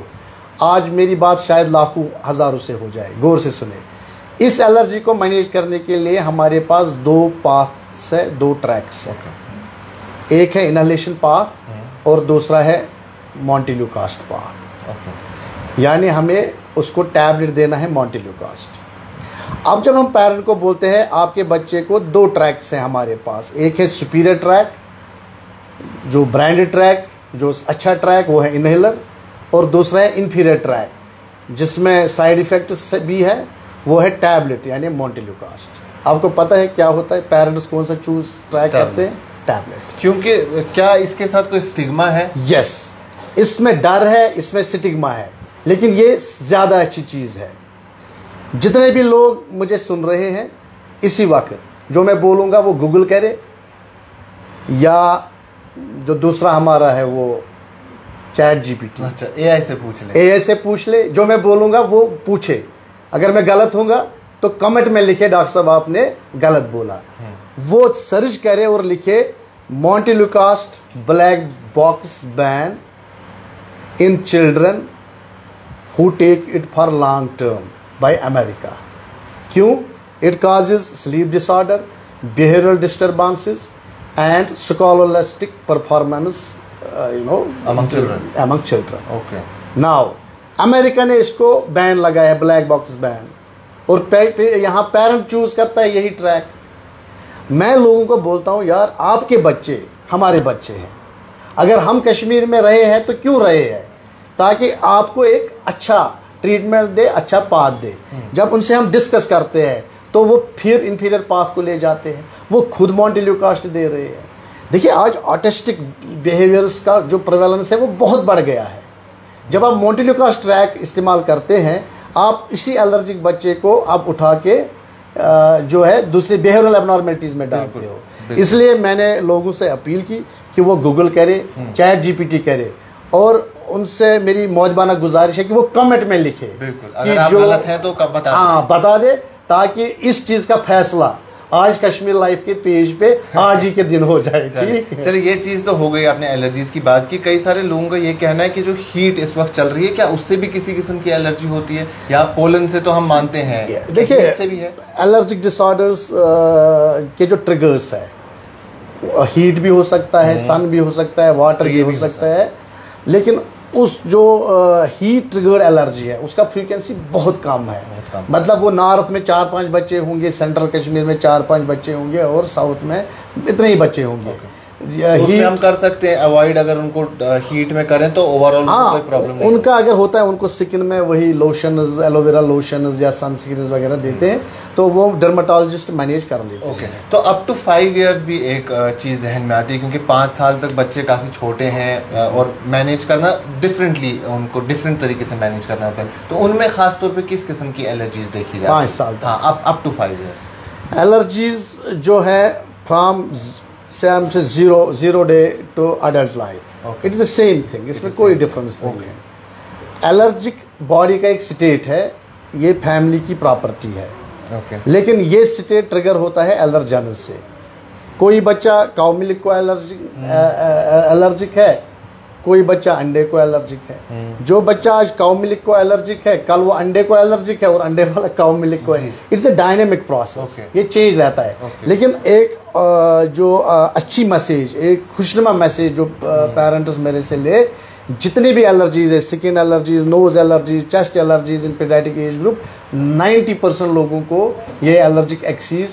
आज मेरी बात शायद लाखों हजारों से हो जाए, गौर से सुने। इस एलर्जी को मैनेज करने के लिए हमारे पास 2 पाथ्स है, 2 ट्रैक्स है। एक है इनहेलेशन पाथ और दूसरा है मॉन्टेल्यूकास्ट पाथ। यानी हमें उसको टैबलेट देना है मॉन्टेल्यूकास्ट। अब जब हम पेरेंट को बोलते हैं आपके बच्चे को 2 ट्रैक्स हैं हमारे पास, एक है सुपीरियर ट्रैक जो ब्रांडेड ट्रैक, जो अच्छा ट्रैक वो है इनहेलर, और दूसरा है इन्फीरियर ट्रैक जिसमें साइड इफेक्ट्स भी है, वो है टैबलेट यानी मॉन्टेल्यूकास्ट। आपको पता है क्या होता है, पेरेंट्स कौन सा चूज ट्राई करते हैं? टैबलेट। क्योंकि क्या इसके साथ कोई स्टिग्मा है? यस, इसमें डर है, इसमें स्टिग्मा है, लेकिन ये ज्यादा अच्छी चीज है। जितने भी लोग मुझे सुन रहे हैं इसी वक्त जो मैं बोलूंगा वो गूगल करे, या जो दूसरा हमारा है वो चैट जीपीटी, अच्छा एआई से पूछ ले, एआई से पूछ ले, जो मैं बोलूंगा वो पूछे। अगर मैं गलत होऊंगा तो कमेंट में लिखे डॉक्टर साहब आपने गलत बोला। वो सर्च करे और लिखे montelukast black box ban in children who take it for long term by America. क्यों? It causes sleep disorder, behavioural disturbances and scholastic performance among children. Okay. Now America ने इसको बैन लगाया, ब्लैक बॉक्स बैन, और यहाँ parent choose करता है यही track. मैं लोगों को बोलता हूँ यार आपके बच्चे हमारे बच्चे हैं, अगर हम कश्मीर में रहे हैं तो क्यों रहे हैं? ताकि आपको एक अच्छा ट्रीटमेंट दे, अच्छा पाथ दे। जब उनसे हम डिस्कस करते हैं तो वो फिर इंफीरियर पाथ को ले जाते हैं, वो खुद मॉन्टेल्यूकास्ट दे रहे हैं। देखिए आज ऑटिस्टिक बिहेवियर्स का जो प्रेवलेंस है वो बहुत बढ़ गया है। जब आप मोंटेल्यूकास ट्रैक इस्तेमाल करते हैं, आप इसी एलर्जिक बच्चे को आप उठा के जो है दूसरे बिहेवियरल एबनॉर्मेलिटीज में डालते हो। इसलिए मैंने लोगों से अपील की कि वो गूगल करे, चैट जीपीटी करे, और उनसे मेरी मौजबाना गुजारिश है कि वो कमेंट में लिखे अगर आप गलत हैं तो कब बता दे, ताकि इस चीज का फैसला आज कश्मीर लाइफ के पेज पे आज ही के दिन हो जाए। ठीक है, चलिए ये चीज तो हो गई, आपने एलर्जीज की बात की। कई सारे लोगों का ये कहना है कि जो हीट इस वक्त चल रही है, क्या उससे भी किसी किस्म की एलर्जी होती है, या पोलन से तो हम मानते हैं, देखिए इससे भी है? एलर्जिक डिसऑर्डर्स के जो ट्रिगर्स है, हीट भी हो सकता है, सन भी हो सकता है, वाटर भी हो सकता है, लेकिन उस जो हीट ट्रिगर्ड एलर्जी है उसका फ्रीक्वेंसी बहुत कम है। मतलब वो नॉर्थ में 4-5 बच्चे होंगे, सेंट्रल कश्मीर में 4-5 बच्चे होंगे, और साउथ में इतने ही बच्चे होंगे। उसमें हम कर सकते हैं अवॉइड, अगर उनको हीट में करें तो ओवरऑल कोई प्रॉब्लम नहीं। उनका अगर होता है, उनको स्किन में वही लोशंस, एलोवेरा लोशंस या सनस्क्रीन वगैरह देते हैं, तो वो डर्माटोलॉजिस्ट मैनेज कर लेते हैं। तो अप टू 5 इयर्स भी एक चीज जहन में आती है, क्योंकि 5 साल तक बच्चे काफी छोटे हैं और मैनेज करना डिफरेंटली, उनको डिफरेंट तरीके से मैनेज करना होता है। तो उनमें खास तौर पे किस किस्म की एलर्जीज देखी जाती है? 5 साल तक। हाँ, अप टू 5 इयर्स। एलर्जीज जो है फ्रॉम से zero day to adult life, it is the same thing, इसमें कोई डिफरेंस नहीं है। एलर्जिक बॉडी का एक स्टेट है, ये फैमिली की प्रॉपर्टी है, लेकिन ये स्टेट ट्रिगर होता है एलर्जन से। कोई बच्चा काउ मिल्क को एलर्जिक है, कोई बच्चा अंडे को एलर्जिक है। जो बच्चा आज काउ मिल्क को एलर्जिक है, कल वो अंडे को एलर्जिक है, और अंडे वाला काउ मिल्क को है। इट्स अ डायनेमिक प्रोसेस, ये चेंज रहता है। लेकिन एक जो अच्छी मैसेज, एक खुशनुमा मैसेज जो पेरेंट्स मेरे से ले, जितनी भी एलर्जीज है, skin allergies, nose allergies, chest allergies in paediatric age group, 90% लोगों को ये एलर्जिक एक्सीज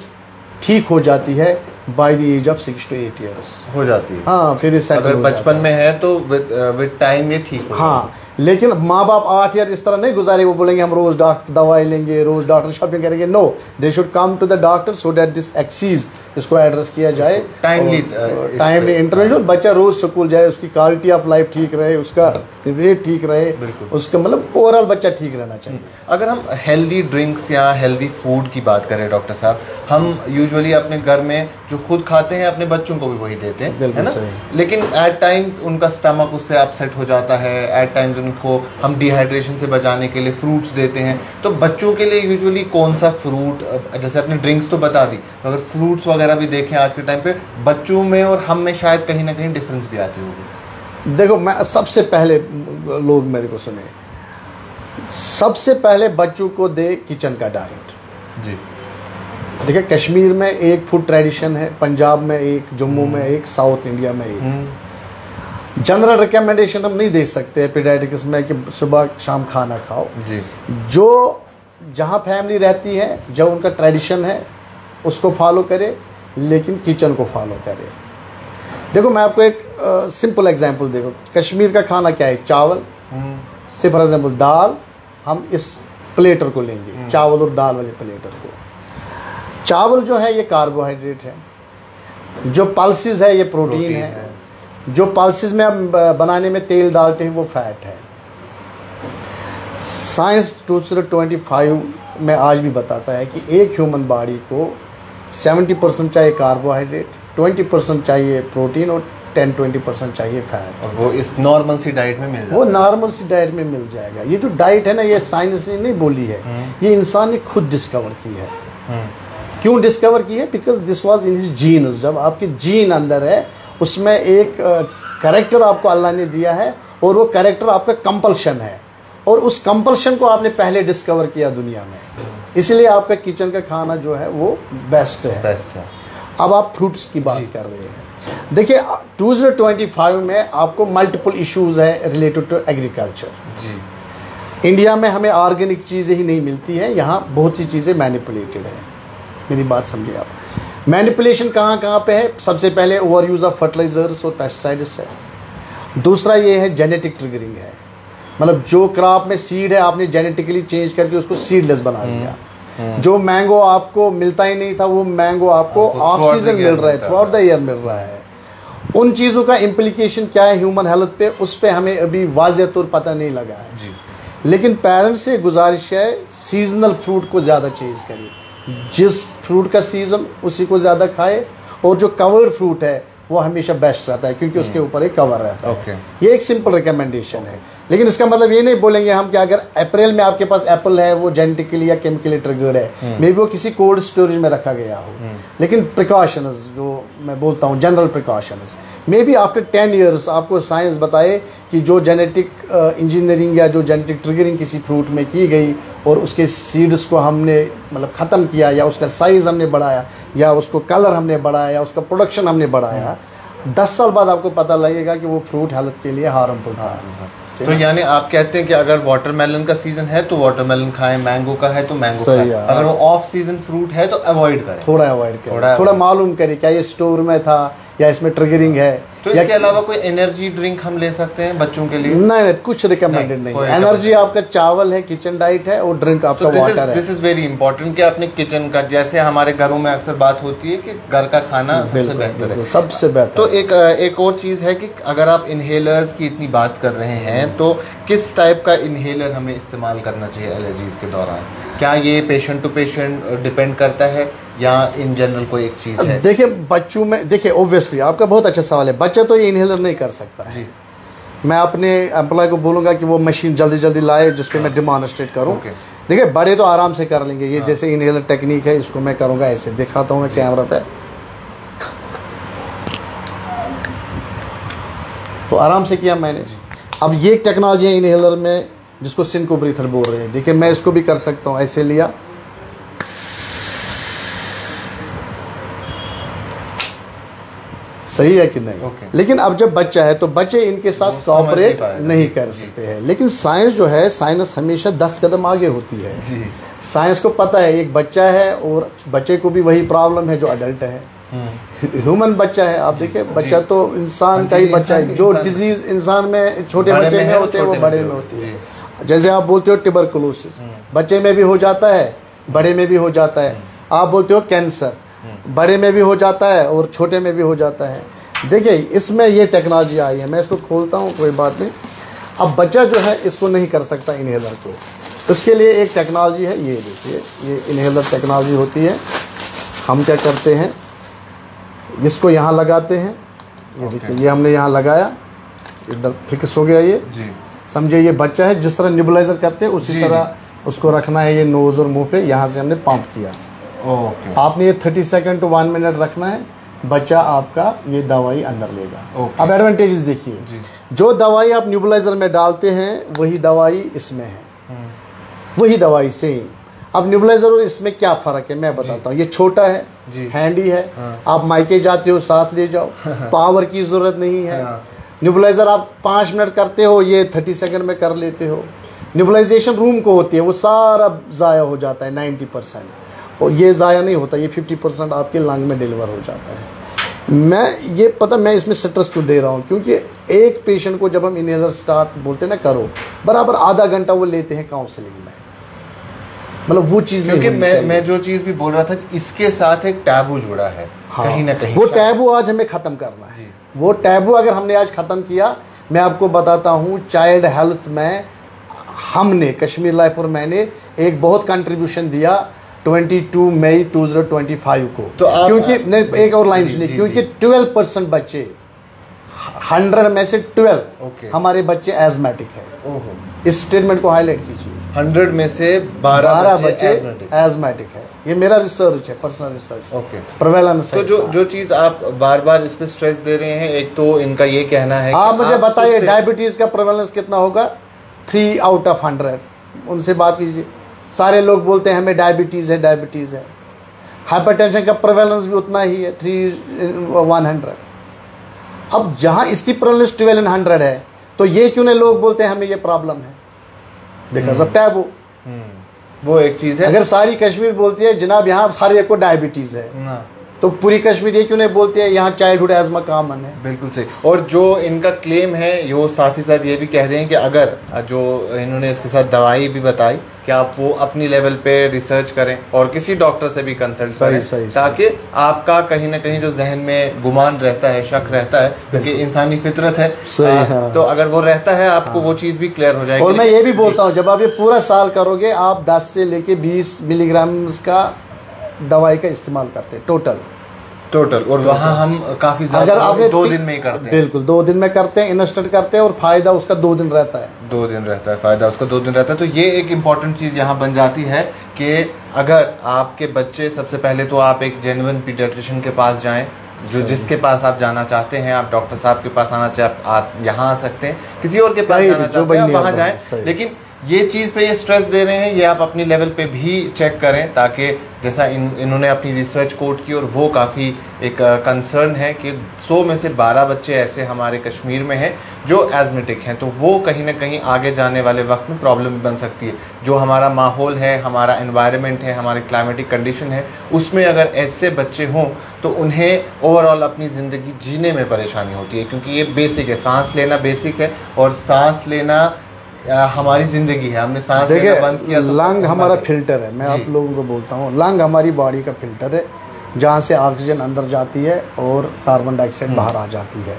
ठीक हो जाती है by the age of 6 to 8 years हो जाती है। हाँ, फिर अगर बचपन में है तो विद टाइम ये ठीक हो। हाँ, लेकिन माँ बाप 8 ईयर इस तरह नहीं गुजारे, वो बोलेंगे हम रोज डॉक्टर दवाई लेंगे, रोज डॉक्टर शॉपिंग करेंगे। No, they should come to the doctor so that this excess इसको एड्रेस किया जाए टाइमली इंटरवेंशन। बच्चा रोज स्कूल जाए, उसकी क्वालिटी ऑफ लाइफ ठीक रहे, उसका वेट ठीक रहे, उसका मतलब ओवरऑल बच्चा ठीक रहना चाहिए। अगर हम हेल्दी ड्रिंक्स या हेल्दी फूड की बात करें डॉक्टर साहब, हम यूजुअली अपने घर में जो खुद खाते हैं अपने बच्चों को भी वही देते हैं, है ना? लेकिन एट टाइम्स उनका स्टमक उससे अपसेट हो जाता है, एट टाइम्स उनको हम डिहाइड्रेशन से बचाने के लिए फ्रूट्स देते हैं। तो बच्चों के लिए यूजुअली कौन सा फ्रूट, जैसे आपने ड्रिंक्स तो बता दी, अगर फ्रूट्स वगैरह भी देखें आज के टाइम पे, बच्चों में और हम में शायद कहीं ना कहीं डिफरेंस भी आती होगी। देखो, मैं सबसे पहले, लोग मेरे को सुने, सबसे पहले बच्चों को दे किचन का डाइट। जी, देखिए कश्मीर में एक फूड ट्रेडिशन है, पंजाब में एक, जम्मू में एक, साउथ इंडिया में एक। जनरल रिकमेंडेशन हम नहीं दे सकते पीडियाट्रिक्स में कि सुबह शाम खाना खाओ। जी, जो जहाँ फैमिली रहती है, जो उनका ट्रेडिशन है उसको फॉलो करे, लेकिन किचन को फॉलो करे। देखो मैं आपको एक सिंपल एग्जांपल देखो, कश्मीर का खाना क्या है? चावल से, फॉर एग्जांपल दाल, हम इस प्लेटर को लेंगे, चावल और दाल वाले प्लेटर को। चावल जो है ये कार्बोहाइड्रेट है, जो पल्सेस है ये प्रोटीन है, जो पल्सेस में हम बनाने में तेल डालते हैं वो फैट है। साइंस 2025 में आज भी बताता है कि एक ह्यूमन बॉडी को 70% चाहिए कार्बोहाइड्रेट, 20% चाहिए प्रोटीन और 10-20% चाहिए फैट। और वो इस नॉर्मल सी डाइट में मिल जाएगा। वो नॉर्मल सी डाइट में मिल जाएगा। ये जो डाइट है ना, ये साइंस ने नहीं बोली है, ये इंसान ने खुद डिस्कवर की है। क्यों डिस्कवर की है? Because this was in his genes. जब आपके जीन अंदर है, उसमें एक कैरेक्टर आपको अल्लाह ने दिया है, और वो कैरेक्टर आपका कंपल्शन है, और उस कंपल्शन को आपने पहले डिस्कवर किया दुनिया में, इसलिए आपका किचन का खाना जो है वो बेस्ट है। अब आप फ्रूट्स की बात कर रहे हैं, देखिए 2025 में आपको मल्टीपल इश्यूज है रिलेटेड टू एग्रीकल्चर। इंडिया में हमें ऑर्गेनिक चीज़ें ही नहीं मिलती हैं, यहाँ बहुत सी चीज़ें मैनिपुलेटेड हैं। मेरी बात समझिए आप, मैनिपुलेशन कहाँ कहाँ पे है? सबसे पहले ओवर यूज़ ऑफ फर्टिलाइजर्स और पेस्टिसाइड्स है। दूसरा ये है जेनेटिक ट्रिगरिंग है, मतलब जो क्रॉप में सीड है आपने जेनेटिकली चेंज करके उसको सीडलेस बना दिया। जो मैंगो आपको मिलता ही नहीं था, वो मैंगो आपको ऑफ सीजन मिल रहा है, थ्रू आउट द ईयर मिल रहा है। उन चीज़ों का इम्प्लीकेशन क्या है ह्यूमन हेल्थ पे, उस पे हमें अभी वाज़ेह तौर पता नहीं लगा है जी। लेकिन पेरेंट्स से गुजारिश है सीजनल फ्रूट को ज़्यादा चेंज करिए, जिस फ्रूट का सीज़न उसी को ज़्यादा खाए, और जो कवर्ड फ्रूट है वो हमेशा बेस्ट रहता है क्योंकि उसके ऊपर एक कवर रहता है। ये एक सिंपल रिकमेंडेशन है, लेकिन इसका मतलब ये नहीं बोलेंगे हम कि अगर अप्रैल में आपके पास एप्पल है वो जेनेटिकली या केमिकली ट्रिगर्ड है, मे बी वो किसी कोल्ड स्टोरेज में रखा गया हो, लेकिन प्रिकॉशंस जो मैं बोलता हूँ general precautions, may be after 10 years आपको साइंस बताए कि जो जेनेटिक इंजीनियरिंग या जो जेनेटिक ट्रिगरिंग किसी फ्रूट में की गई और उसके सीड्स को हमने मतलब ख़त्म किया या उसका साइज़ हमने बढ़ाया या उसको कलर हमने बढ़ाया या उसका प्रोडक्शन हमने बढ़ाया, 10 साल बाद आपको पता लगेगा कि वो फ्रूट हेल्थ के लिए हार्मफुल था। तो यानी आप कहते हैं कि अगर वाटरमेलन का सीजन है तो वाटरमेलन खाएं, मैंगो का है तो मैंगो खाएं, अगर वो ऑफ सीजन फ्रूट है तो अवॉइड करें, थोड़ा अवॉइड करें, थोड़ा मालूम करें क्या ये स्टोर में था या इसमें ट्रिगरिंग है। तो इसके अलावा कोई एनर्जी ड्रिंक हम ले सकते हैं बच्चों के लिए? नहीं, कुछ रिकमेंडेड नहीं। एनर्जी आपका चावल है, किचन डाइट है, और ड्रिंक आपका वाटर है। दिस इज वेरी इंपॉर्टेंट कि अपने किचन का, जैसे हमारे घरों में अक्सर बात होती है कि घर का खाना सबसे बेहतर है, सबसे बेहतर। तो एक और चीज है कि अगर आप इनहेलर्स की इतनी बात कर रहे हैं तो किस टाइप का इनहेलर हमें इस्तेमाल करना चाहिए एलर्जीज के दौरान? क्या ये पेशेंट टू पेशेंट डिपेंड करता है या इन जनरल कोई एक चीज है? देखिए बच्चों में, देखिए ऑब्वियसली आपका बहुत अच्छा सवाल है, बच्चा तो ये इनहेलर नहीं कर सकता है। मैं अपने एम्प्लॉय को बोलूंगा कि वो मशीन जल्दी जल्दी लाए जिसपे मैं डिमॉन्स्ट्रेट करूं। देखिए बड़े तो आराम से कर लेंगे, ये जैसे इनहेलर टेक्निक है इसको मैं करूंगा ऐसे, दिखाता हूं मैं कैमरा पे, तो आराम से किया मैंने। अब ये टेक्नोलॉजी है इनहेलर में जिसको सिंको ब्रीथर बोल रहे हैं। देखिए मैं इसको भी कर सकता हूं, ऐसे लिया, सही है कि नहीं? लेकिन अब जब बच्चा है तो बच्चे इनके साथ कोऑपरेट नहीं कर सकते हैं, लेकिन साइंस जो है, साइंस हमेशा 10 कदम आगे होती है। साइंस को पता है एक बच्चा है और बच्चे को भी वही प्रॉब्लम है जो अडल्ट है, ह्यूमन बच्चा है। आप देखिए बच्चा तो इंसान का ही बच्चा है, जो डिजीज इंसान में छोटे बच्चे में होते हैं वो बड़े में होती है। जैसे आप बोलते हो ट्यूबरकुलोसिस, बच्चे में भी हो जाता है, बड़े में भी हो जाता है। आप बोलते हो कैंसर, बड़े में भी हो जाता है और छोटे में भी हो जाता है। देखिए इसमें ये टेक्नोलॉजी आई है, मैं इसको खोलता हूँ, कोई बात नहीं। अब बच्चा जो है इसको नहीं कर सकता इनहेलर को, उसके लिए एक टेक्नोलॉजी है, ये देखिए ये इनहेलर टेक्नोलॉजी होती है। हम क्या करते हैं, इसको यहाँ लगाते हैं, ये देखिए ये हमने यहाँ लगाया, इधर फिक्स हो गया ये। समझे ये बच्चा है, जिस तरह न्यूबलाइजर करते हैं उसी तरह उसको रखना है, ये नोज और मुंह पे, यहाँ से हमने पंप किया। आपने ये 30 सेकंड टू 1 मिनट रखना है, बच्चा आपका ये दवाई अंदर लेगा। अब एडवांटेजेस देखिए, जो दवाई आप न्यूबलाइजर में डालते हैं वही दवाई इसमें है, वही दवाई सेम। अब न्यूबलाइजर और इसमें क्या फर्क है मैं बताता हूँ। ये छोटा है, हैंडी है, आप मायके जाते हो साथ ले जाओ, पावर की जरूरत नहीं है। न्यूबलाइजर आप 5 मिनट करते हो, ये 30 सेकंड में कर लेते हो। न्यूबलाइजेशन रूम को होती है, वो सारा ज़ाया हो जाता है 90%, और ये ज़ाया नहीं होता, ये 50% आपके लंग में डिलीवर हो जाता है। मैं ये पता मैं इसमें सिट्रस क्यों दे रहा हूँ, क्योंकि एक पेशेंट को जब हम इनहेलर स्टार्ट बोलते हैं ना करो, बराबर आधा घंटा वो लेते हैं काउंसलिंग में, मतलब वो चीज़। क्योंकि मैं जो चीज़ भी बोल रहा था, इसके साथ एक टैबू जुड़ा है कहीं ना कहीं। वो टैबू आज हमें ख़त्म करना है। वो टैबू अगर हमने आज ख़त्म किया, मैं आपको बताता हूँ चाइल्ड हेल्थ में हमने कश्मीर लाइफ और मैंने एक बहुत कंट्रीब्यूशन दिया 22 मई 2025 को। तो क्योंकि एक और लाइन सुनिए, क्योंकि 12% बच्चे 100 में से 12 हमारे बच्चे एजमेटिक है। इस स्टेटमेंट को हाईलाइट कीजिए, 100 में से 12 बच्चे एजमेटिक है। ये मेरा रिसर्च है, पर्सनल रिसर्च, प्रेवेलेंस है। तो जो चीज आप बार बार इस पे स्ट्रेस दे रहे हैं, एक तो इनका ये कहना है, आप मुझे बताइए डायबिटीज का प्रेवेलेंस कितना होगा? 3 आउट ऑफ 100। उनसे बात कीजिए, सारे लोग बोलते हैं हमें डायबिटीज है, डायबिटीज है। हाइपरटेंशन का प्रेवेलेंस भी उतना ही है, 3/100। अब जहां इसकी प्रेवेलेंस 12/100 है, तो ये क्यों नहीं लोग बोलते हैं हमें ये प्रॉब्लम है? Because of taboo. वो एक चीज है। अगर सारी कश्मीर बोलती है जनाब यहाँ हर एक को डायबिटीज है, तो पूरी कश्मीर ये क्यों नहीं बोलती है यहाँ चाइल्डहुड एजमा कॉमन है। बिल्कुल सही। और जो इनका क्लेम है वो साथ ही साथ ये भी कह रहे हैं कि अगर जो इन्होंने इसके साथ दवाई भी बताई कि आप वो अपनी लेवल पे रिसर्च करें और किसी डॉक्टर से भी कंसल्ट करें, ताकि आपका कहीं ना कहीं जो जहन में गुमान रहता है, शक रहता है, क्योंकि इंसानी फितरत है, तो अगर वो रहता है आपको वो चीज भी क्लियर हो जाएगी। और मैं ये भी बोलता हूँ, जब आप ये पूरा साल करोगे आप 10 से लेके 20 मिलीग्राम का दवाई का इस्तेमाल करते हैं टोटल। और वहाँ हम काफी ज्यादा, अगर आप 2 दिन में ही करते हैं। बिल्कुल 2 दिन में करते हैं, इन्वेस्टमेंट करते हैं और फायदा उसका 2 दिन रहता है। 2 दिन रहता है फायदा उसका, 2 दिन रहता है। तो ये एक इम्पॉर्टेंट चीज यहाँ बन जाती है कि अगर आपके बच्चे, सबसे पहले तो आप एक जेन्युइन पीडियाट्रिशियन के पास जाएं, जो जिसके पास आप जाना चाहते हैं। आप डॉक्टर साहब के पास आना चाहते, आप यहाँ आ सकते हैं, किसी और के पास जाना चाहते हैं वहाँ जाएं। लेकिन ये चीज़ पे ये स्ट्रेस दे रहे हैं, ये आप अपनी लेवल पे भी चेक करें, ताकि जैसा इन्होंने अपनी रिसर्च कोट की और वो काफ़ी एक कंसर्न है कि 100 में से 12 बच्चे ऐसे हमारे कश्मीर में हैं जो एजमेटिक हैं। तो वो कहीं ना कहीं आगे जाने वाले वक्त में प्रॉब्लम बन सकती है। जो हमारा माहौल है, हमारा एनवायरनमेंट है, हमारी क्लाइमेटिक कंडीशन है, उसमें अगर ऐसे बच्चे हों तो उन्हें ओवरऑल अपनी ज़िंदगी जीने में परेशानी होती है, क्योंकि ये बेसिक है, सांस लेना बेसिक है। और सांस लेना हमारी जिंदगी है, हमने सांस लेना बंद किया तो लंग हमारा फिल्टर है। मैं आप लोगों को बोलता हूँ, लंग हमारी बॉडी का फिल्टर है, जहाँ से ऑक्सीजन अंदर जाती है और कार्बन डाइऑक्साइड बाहर आ जाती है।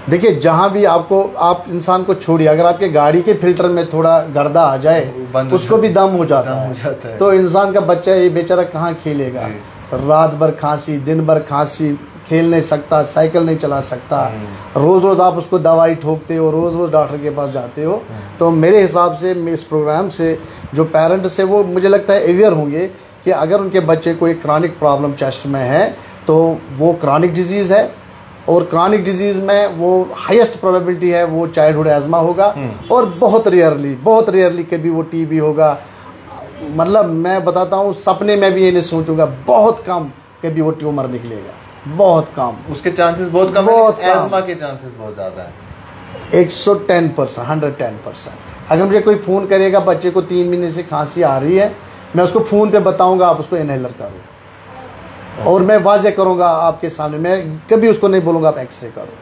देखिए जहाँ भी आप इंसान को छोड़िए, अगर आपके गाड़ी के फिल्टर में थोड़ा गर्दा आ जाए उसको भी दम हो जाता है। तो इंसान का बच्चा ये बेचारा कहाँ खेलेगा, रात भर खांसी, दिन भर खांसी, खेल नहीं सकता, साइकिल नहीं चला सकता, रोज रोज आप उसको दवाई ठोकते हो, रोज रोज डॉक्टर के पास जाते हो। तो मेरे हिसाब से इस प्रोग्राम से जो पेरेंट्स है वो मुझे लगता है अवेयर होंगे कि अगर उनके बच्चे को एक क्रॉनिक प्रॉब्लम चेस्ट में है तो वो क्रॉनिक डिजीज़ है, और क्रॉनिक डिजीज़ में वो हाईएस्ट प्रोबेबिलिटी है वो चाइल्डहुड एजमा होगा, और बहुत रेयरली कभी वो टीबी होगा। मतलब मैं बताता हूँ, सपने में भी ये नहीं सोचूंगा, बहुत कम कभी वो ट्यूमर निकलेगा, बहुत कम, उसके चांसेस बहुत कम है। एस्मा के चांसेस बहुत ज्यादा है, 110%, 110%। अगर मुझे कोई फ़ोन करेगा बच्चे को 3 महीने से खांसी आ रही है, मैं उसको फ़ोन पे बताऊंगा आप उसको इनहेलर करो, और मैं वाजे करूंगा आपके सामने, मैं कभी उसको नहीं बोलूंगा आप एक्सरे करो,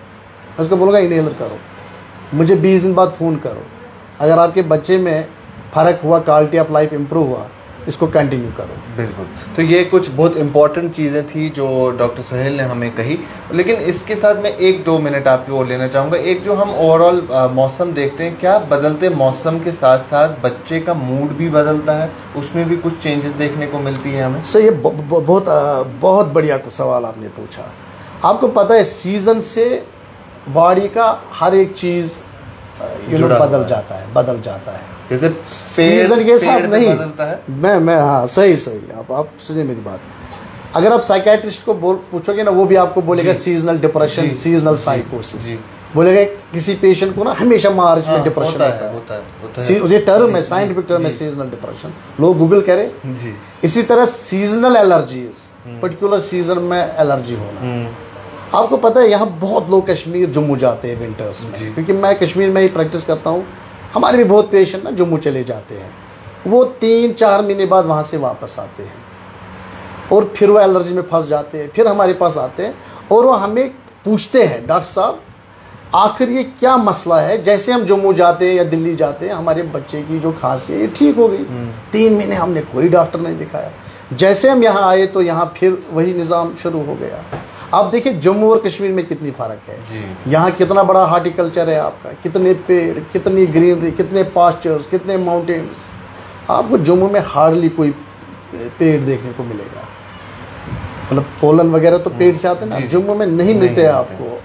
मैं उसको बोलूंगा इनहेलर करो, मुझे 20 दिन बाद फ़ोन करो। अगर आपके बच्चे में फ़र्क हुआ, क्वालिटी ऑफ लाइफ इम्प्रूव हुआ, इसको कंटिन्यू करो। बिल्कुल। तो ये कुछ बहुत इंपॉर्टेंट चीज़ें थी जो डॉक्टर सुहेल ने हमें कही, लेकिन इसके साथ मैं 1-2 मिनट आपकी ओर लेना चाहूँगा। एक जो हम ओवरऑल मौसम देखते हैं, क्या बदलते मौसम के साथ साथ बच्चे का मूड भी बदलता है, उसमें भी कुछ चेंजेस देखने को मिलती है हमें? सर ये बहुत बढ़िया सवाल आपने पूछा। आपको पता है सीज़न से बॉडी का हर एक चीज़ बदल जाता है। जैसे सीजन के साथ नहीं बदलता है। मैं हाँ सही आप सुनिए मेरी बात। अगर आप साइकेट्रिस्ट को पूछोगे ना, वो भी आपको बोलेगा सीजनल डिप्रेशन, सीजनल साइकोसिस, बोलेगा किसी पेशेंट को ना हमेशा मार्च में डिप्रेशन होता है। ये टर्म है, साइंटिफिक टर्म है सीजनल डिप्रेशन, लोग गूगल करें। इसी तरह सीजनल एलर्जीज, पर्टिकुलर सीजन में एलर्जी होना। आपको पता है यहाँ बहुत लोग कश्मीर जम्मू जाते हैं विंटर्स में, क्योंकि मैं कश्मीर में ही प्रैक्टिस करता हूँ। हमारे भी बहुत पेशेंट ना जम्मू चले जाते हैं, वो 3-4 महीने बाद वहाँ से वापस आते हैं और फिर वो एलर्जी में फंस जाते हैं, फिर हमारे पास आते हैं और वो हमें पूछते हैं, डॉक्टर साहब आखिर ये क्या मसला है। जैसे हम जम्मू जाते हैं या दिल्ली जाते हैं, हमारे बच्चे की जो खांसी है ये ठीक हो गई, 3 महीने हमने कोई डॉक्टर नहीं दिखाया। जैसे हम यहाँ आए तो यहाँ फिर वही निज़ाम शुरू हो गया। आप देखिए जम्मू और कश्मीर में कितनी फ़र्क है। यहाँ कितना बड़ा हार्टिकल्चर है आपका, कितने पेड़, कितनी ग्रीनरी, कितने पास्चर्स, कितने माउंटेन्स। आपको जम्मू में हार्डली कोई पेड़ देखने को मिलेगा, मतलब पोलन वगैरह तो पेड़ से आते हैं ना, जम्मू में नहीं मिलते हैं आपको।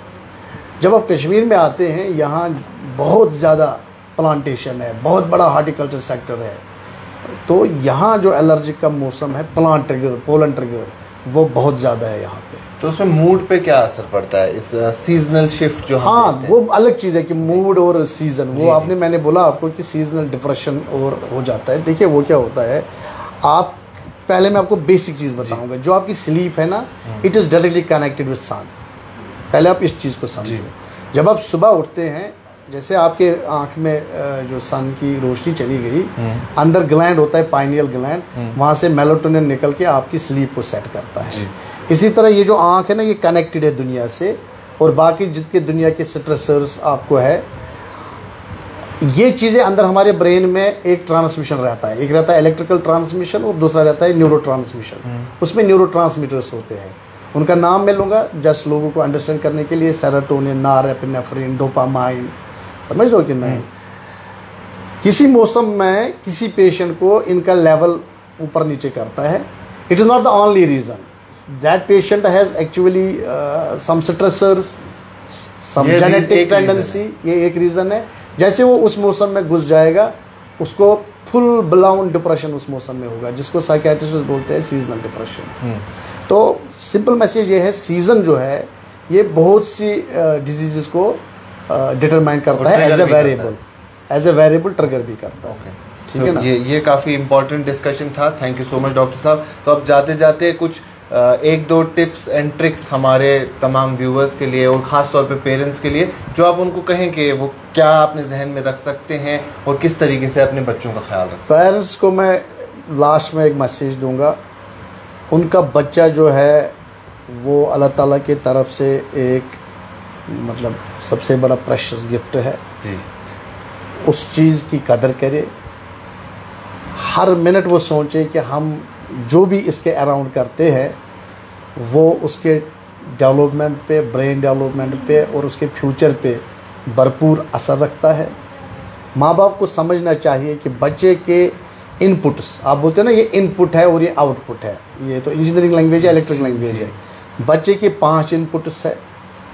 जब आप कश्मीर में आते हैं, यहाँ बहुत ज़्यादा प्लांटेशन है, बहुत बड़ा हार्टिकल्चर सेक्टर है, तो यहाँ जो एलर्जी का मौसम है, प्लांट ट्रिगर, पोलन ट्रिगर, वो बहुत ज़्यादा है यहाँ पे। तो उसमें मूड पे क्या असर पड़ता है, इस सीजनल शिफ्ट जो? हाँ, वो अलग चीज़ है कि मूड और सीजन, वो आपने मैंने बोला आपको कि सीजनल डिप्रेशन और हो जाता है। देखिए वो क्या होता है, आप पहले मैं आपको बेसिक चीज़ बताऊंगा। जो आपकी स्लीप है ना, it is directly connected with sun. पहले आप इस चीज़ को समझो। जब आप सुबह उठते हैं, जैसे आपके आँख में जो सन की रोशनी चली गई, अंदर ग्लैंड होता है, पाइनियल ग्लैंड, वहाँ से मेलाटोनिन निकल के आपकी स्लीप को सेट करता है। इसी तरह ये जो आँख है ना, ये कनेक्टेड है दुनिया से, और बाकी जितने दुनिया के स्ट्रेसर्स आपको है, ये चीज़ें अंदर हमारे ब्रेन में एक ट्रांसमिशन रहता है, एक रहता है इलेक्ट्रिकल ट्रांसमिशन और दूसरा रहता है न्यूरो ट्रांसमिशन। उसमें न्यूरो ट्रांसमीटर्स होते हैं, उनका नाम मैं लूँगा जस्ट लोगों को अंडरस्टैंड करने के लिए, सेरोटोनिन, नॉरएपिनेफ्रिन, डोपामाइन, समझ लो कि नहीं। किसी मौसम में किसी पेशेंट को इनका लेवल ऊपर नीचे करता है। It is not the only reason, that patient has actually some stressors, some genetic tendency, ये एक रीज़न है। जैसे वो उस मौसम में घुस जाएगा, उसको फुल ब्लाउन डिप्रेशन उस मौसम में होगा, जिसको साइकियाट्रिस्ट बोलते हैं सीजनल डिप्रेशन। तो सिंपल मैसेज ये है, सीज़न जो है ये बहुत सी डिजीज़ को डिटरमाइन करता है, एज ए वेरिएबल ट्रिगर भी करता है। ठीक है ना। ये काफ़ी इंपॉर्टेंट डिस्कशन था। Thank you so much doctor साहब। तो अब जाते जाते कुछ एक दो टिप्स एंड ट्रिक्स हमारे तमाम व्यूअर्स के लिए और ख़ास तौर पे पेरेंट्स के लिए, जो आप उनको कहें कि वो क्या अपने जहन में रख सकते हैं और किस तरीके से अपने बच्चों का ख्याल रख सकते हैं। पेरेंट्स को मैं लास्ट में एक मैसेज दूंगा, उनका बच्चा जो है वो अल्लाह ताला की तरफ से एक मतलब सबसे बड़ा प्रेशियस गिफ्ट है जी। उस चीज़ की कदर करे, हर मिनट वो सोचे कि हम जो भी इसके अराउंड करते हैं वो उसके डेवलपमेंट पे, ब्रेन डेवलपमेंट पे और उसके फ्यूचर पे भरपूर असर रखता है। माँ बाप को समझना चाहिए कि बच्चे के इनपुट्स, आप बोलते हैं ना ये इनपुट है और ये आउटपुट है, ये तो इंजीनियरिंग लैंग्वेज है, इलेक्ट्रिक लैंग्वेज है। बच्चे के 5 इनपुट्स है,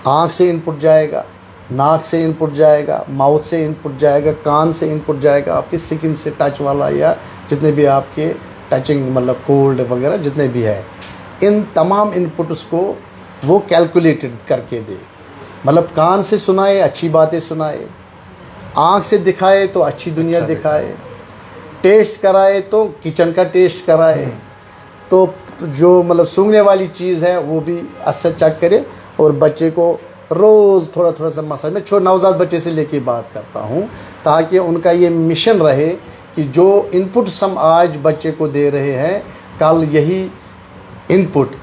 आँख से इनपुट जाएगा, नाक से इनपुट जाएगा, माउथ से इनपुट जाएगा, कान से इनपुट जाएगा, आपकी स्किन से टच वाला या जितने भी आपके टचिंग मतलब कोल्ड वगैरह जितने भी है, इन तमाम इनपुट्स को वो कैलकुलेटेड करके दे। मतलब कान से सुनाए, अच्छी बातें सुनाए, आँख से दिखाए तो अच्छी दुनिया दिखाए, टेस्ट कराए तो किचन का टेस्ट कराए, तो जो मतलब सूंघने वाली चीज़ है वो भी अच्छा चेक करे। और बच्चे को रोज़ थोड़ा थोड़ा सा मसाज, मैं नवजात बच्चे से लेके बात करता हूँ, ताकि उनका ये मिशन रहे कि जो इनपुट हम आज बच्चे को दे रहे हैं, कल यही इनपुट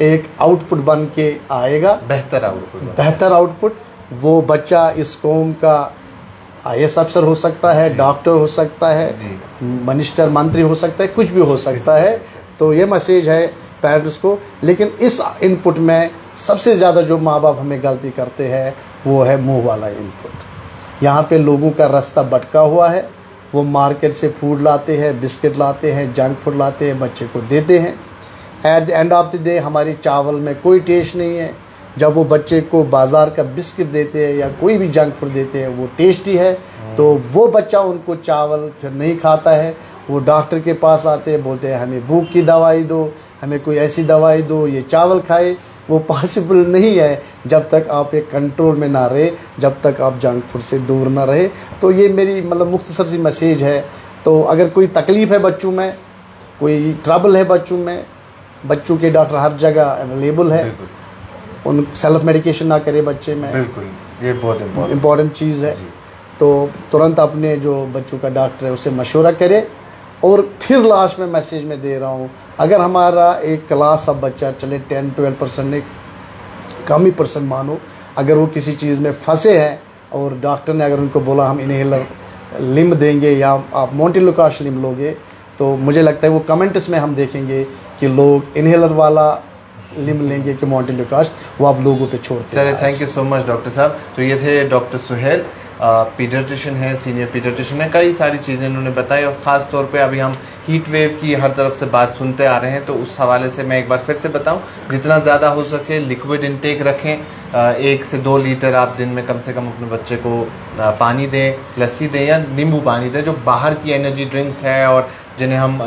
एक आउटपुट बन के आएगा, बेहतर आउटपुट। वो बच्चा इस कौम का IAS अफसर हो सकता है, डॉक्टर हो सकता है, मिनिस्टर, मंत्री हो सकता है, कुछ भी हो सकता है। तो ये मैसेज है पेरेंट्स को। लेकिन इस इनपुट में सबसे ज़्यादा जो माँ बाप हमें गलती करते हैं वो है मुंह वाला इनपुट। यहाँ पे लोगों का रास्ता भटका हुआ है, वो मार्केट से फूड लाते हैं, बिस्किट लाते हैं, जंक फूड लाते हैं, बच्चे को देते हैं। At the end of the day हमारी चावल में कोई टेस्ट नहीं है। जब वो बच्चे को बाज़ार का बिस्किट देते हैं या कोई भी जंक फूड देते हैं वो टेस्टी है, तो वो बच्चा उनको चावल फिर नहीं खाता है। वो डॉक्टर के पास आते हैं, बोलते हैं हमें भूख की दवाई दो, हमें कोई ऐसी दवाई दो, ये चावल खाए। वो पॉसिबल नहीं है जब तक आप एक कंट्रोल में ना रहे, जब तक आप जंक फूड से दूर ना रहे। तो ये मेरी मतलब मुख्तसर सी मैसेज है। तो अगर कोई तकलीफ़ है बच्चों में, कोई ट्रबल है बच्चों में, बच्चों के डॉक्टर हर जगह अवेलेबल है, उन सेल्फ मेडिकेशन ना करे बच्चे में, बिल्कुल ये बहुत इम्पॉर्टेंट चीज़ है। तो तुरंत अपने जो बच्चों का डॉक्टर है उससे मशवरा करे। और फिर लास्ट में मैसेज में दे रहा हूँ, अगर हमारा एक क्लास अब बच्चा चले 10-12% ने कम ही परसेंट मानो, अगर वो किसी चीज़ में फंसे हैं और डॉक्टर ने अगर उनको बोला हम इनहेलर लिम देंगे या आप मोंटेलुकाश लिम लोगे, तो मुझे लगता है वो कमेंट्स में हम देखेंगे कि लोग इनहेलर वाला लिम लेंगे कि मोंटेलुकाश, वो आप लोगों पे छोड़ते हैं। चलिए, thank you so much doctor साहब। तो ये थे डॉक्टर सुहेल, पीडियाट्रिशियन है, सीनियर पीडियाट्रिशियन है। कई सारी चीज़ें इन्होंने बताई और ख़ास तौर पे अभी हम हीट वेव की हर तरफ से बात सुनते आ रहे हैं, तो उस हवाले से मैं एक बार फिर से बताऊं, जितना ज़्यादा हो सके लिक्विड इनटेक रखें। 1 से 2 लीटर आप दिन में कम से कम अपने बच्चे को पानी दें, लस्सी दें या नींबू पानी दें। जो बाहर की एनर्जी ड्रिंक्स है और जिन्हें हम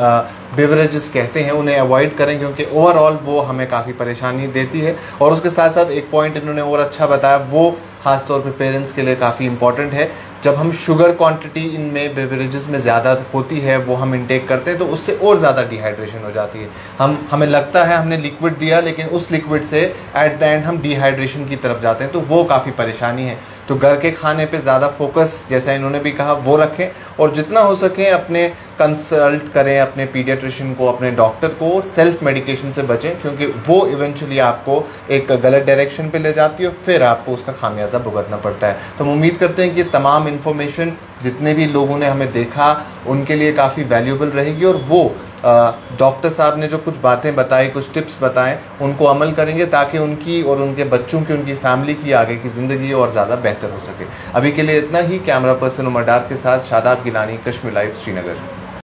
बेवरेजेस कहते हैं उन्हें अवॉइड करें, क्योंकि ओवरऑल वो हमें काफ़ी परेशानी देती है। और उसके साथ साथ एक पॉइंट इन्होंने और अच्छा बताया, वो ख़ास तौर पे पेरेंट्स के लिए काफ़ी इंपॉर्टेंट है। जब हम शुगर क्वांटिटी इनमें बेवरेजेस में ज़्यादा होती है, वो हम इंटेक करते हैं, तो उससे और ज़्यादा डिहाइड्रेशन हो जाती है। हमें लगता है हमने लिक्विड दिया, लेकिन उस लिक्विड से एट द एंड हम डिहाइड्रेशन की तरफ जाते हैं, तो वो काफ़ी परेशानी है। तो घर के खाने पे ज़्यादा फोकस, जैसा इन्होंने भी कहा, वो रखें और जितना हो सके अपने कंसल्ट करें अपने पीडियाट्रिशियन को, अपने डॉक्टर को, और सेल्फ मेडिकेशन से बचें क्योंकि वो इवेंचुअली आपको एक गलत डायरेक्शन पे ले जाती है और फिर आपको उसका खामियाजा भुगतना पड़ता है। तो हम उम्मीद करते हैं कि तमाम इन्फॉर्मेशन जितने भी लोगों ने हमें देखा उनके लिए काफ़ी वैल्यूएबल रहेगी और वो डॉक्टर साहब ने जो कुछ बातें बताई, कुछ टिप्स बताएं, उनको अमल करेंगे ताकि उनकी और उनके बच्चों की, उनकी फैमिली की आगे की ज़िंदगी और ज़्यादा बेहतर हो सके। अभी के लिए इतना ही। कैमरा पर्सन उमर डार के साथ शादाब गिलानी, कश्मीर लाइव, श्रीनगर।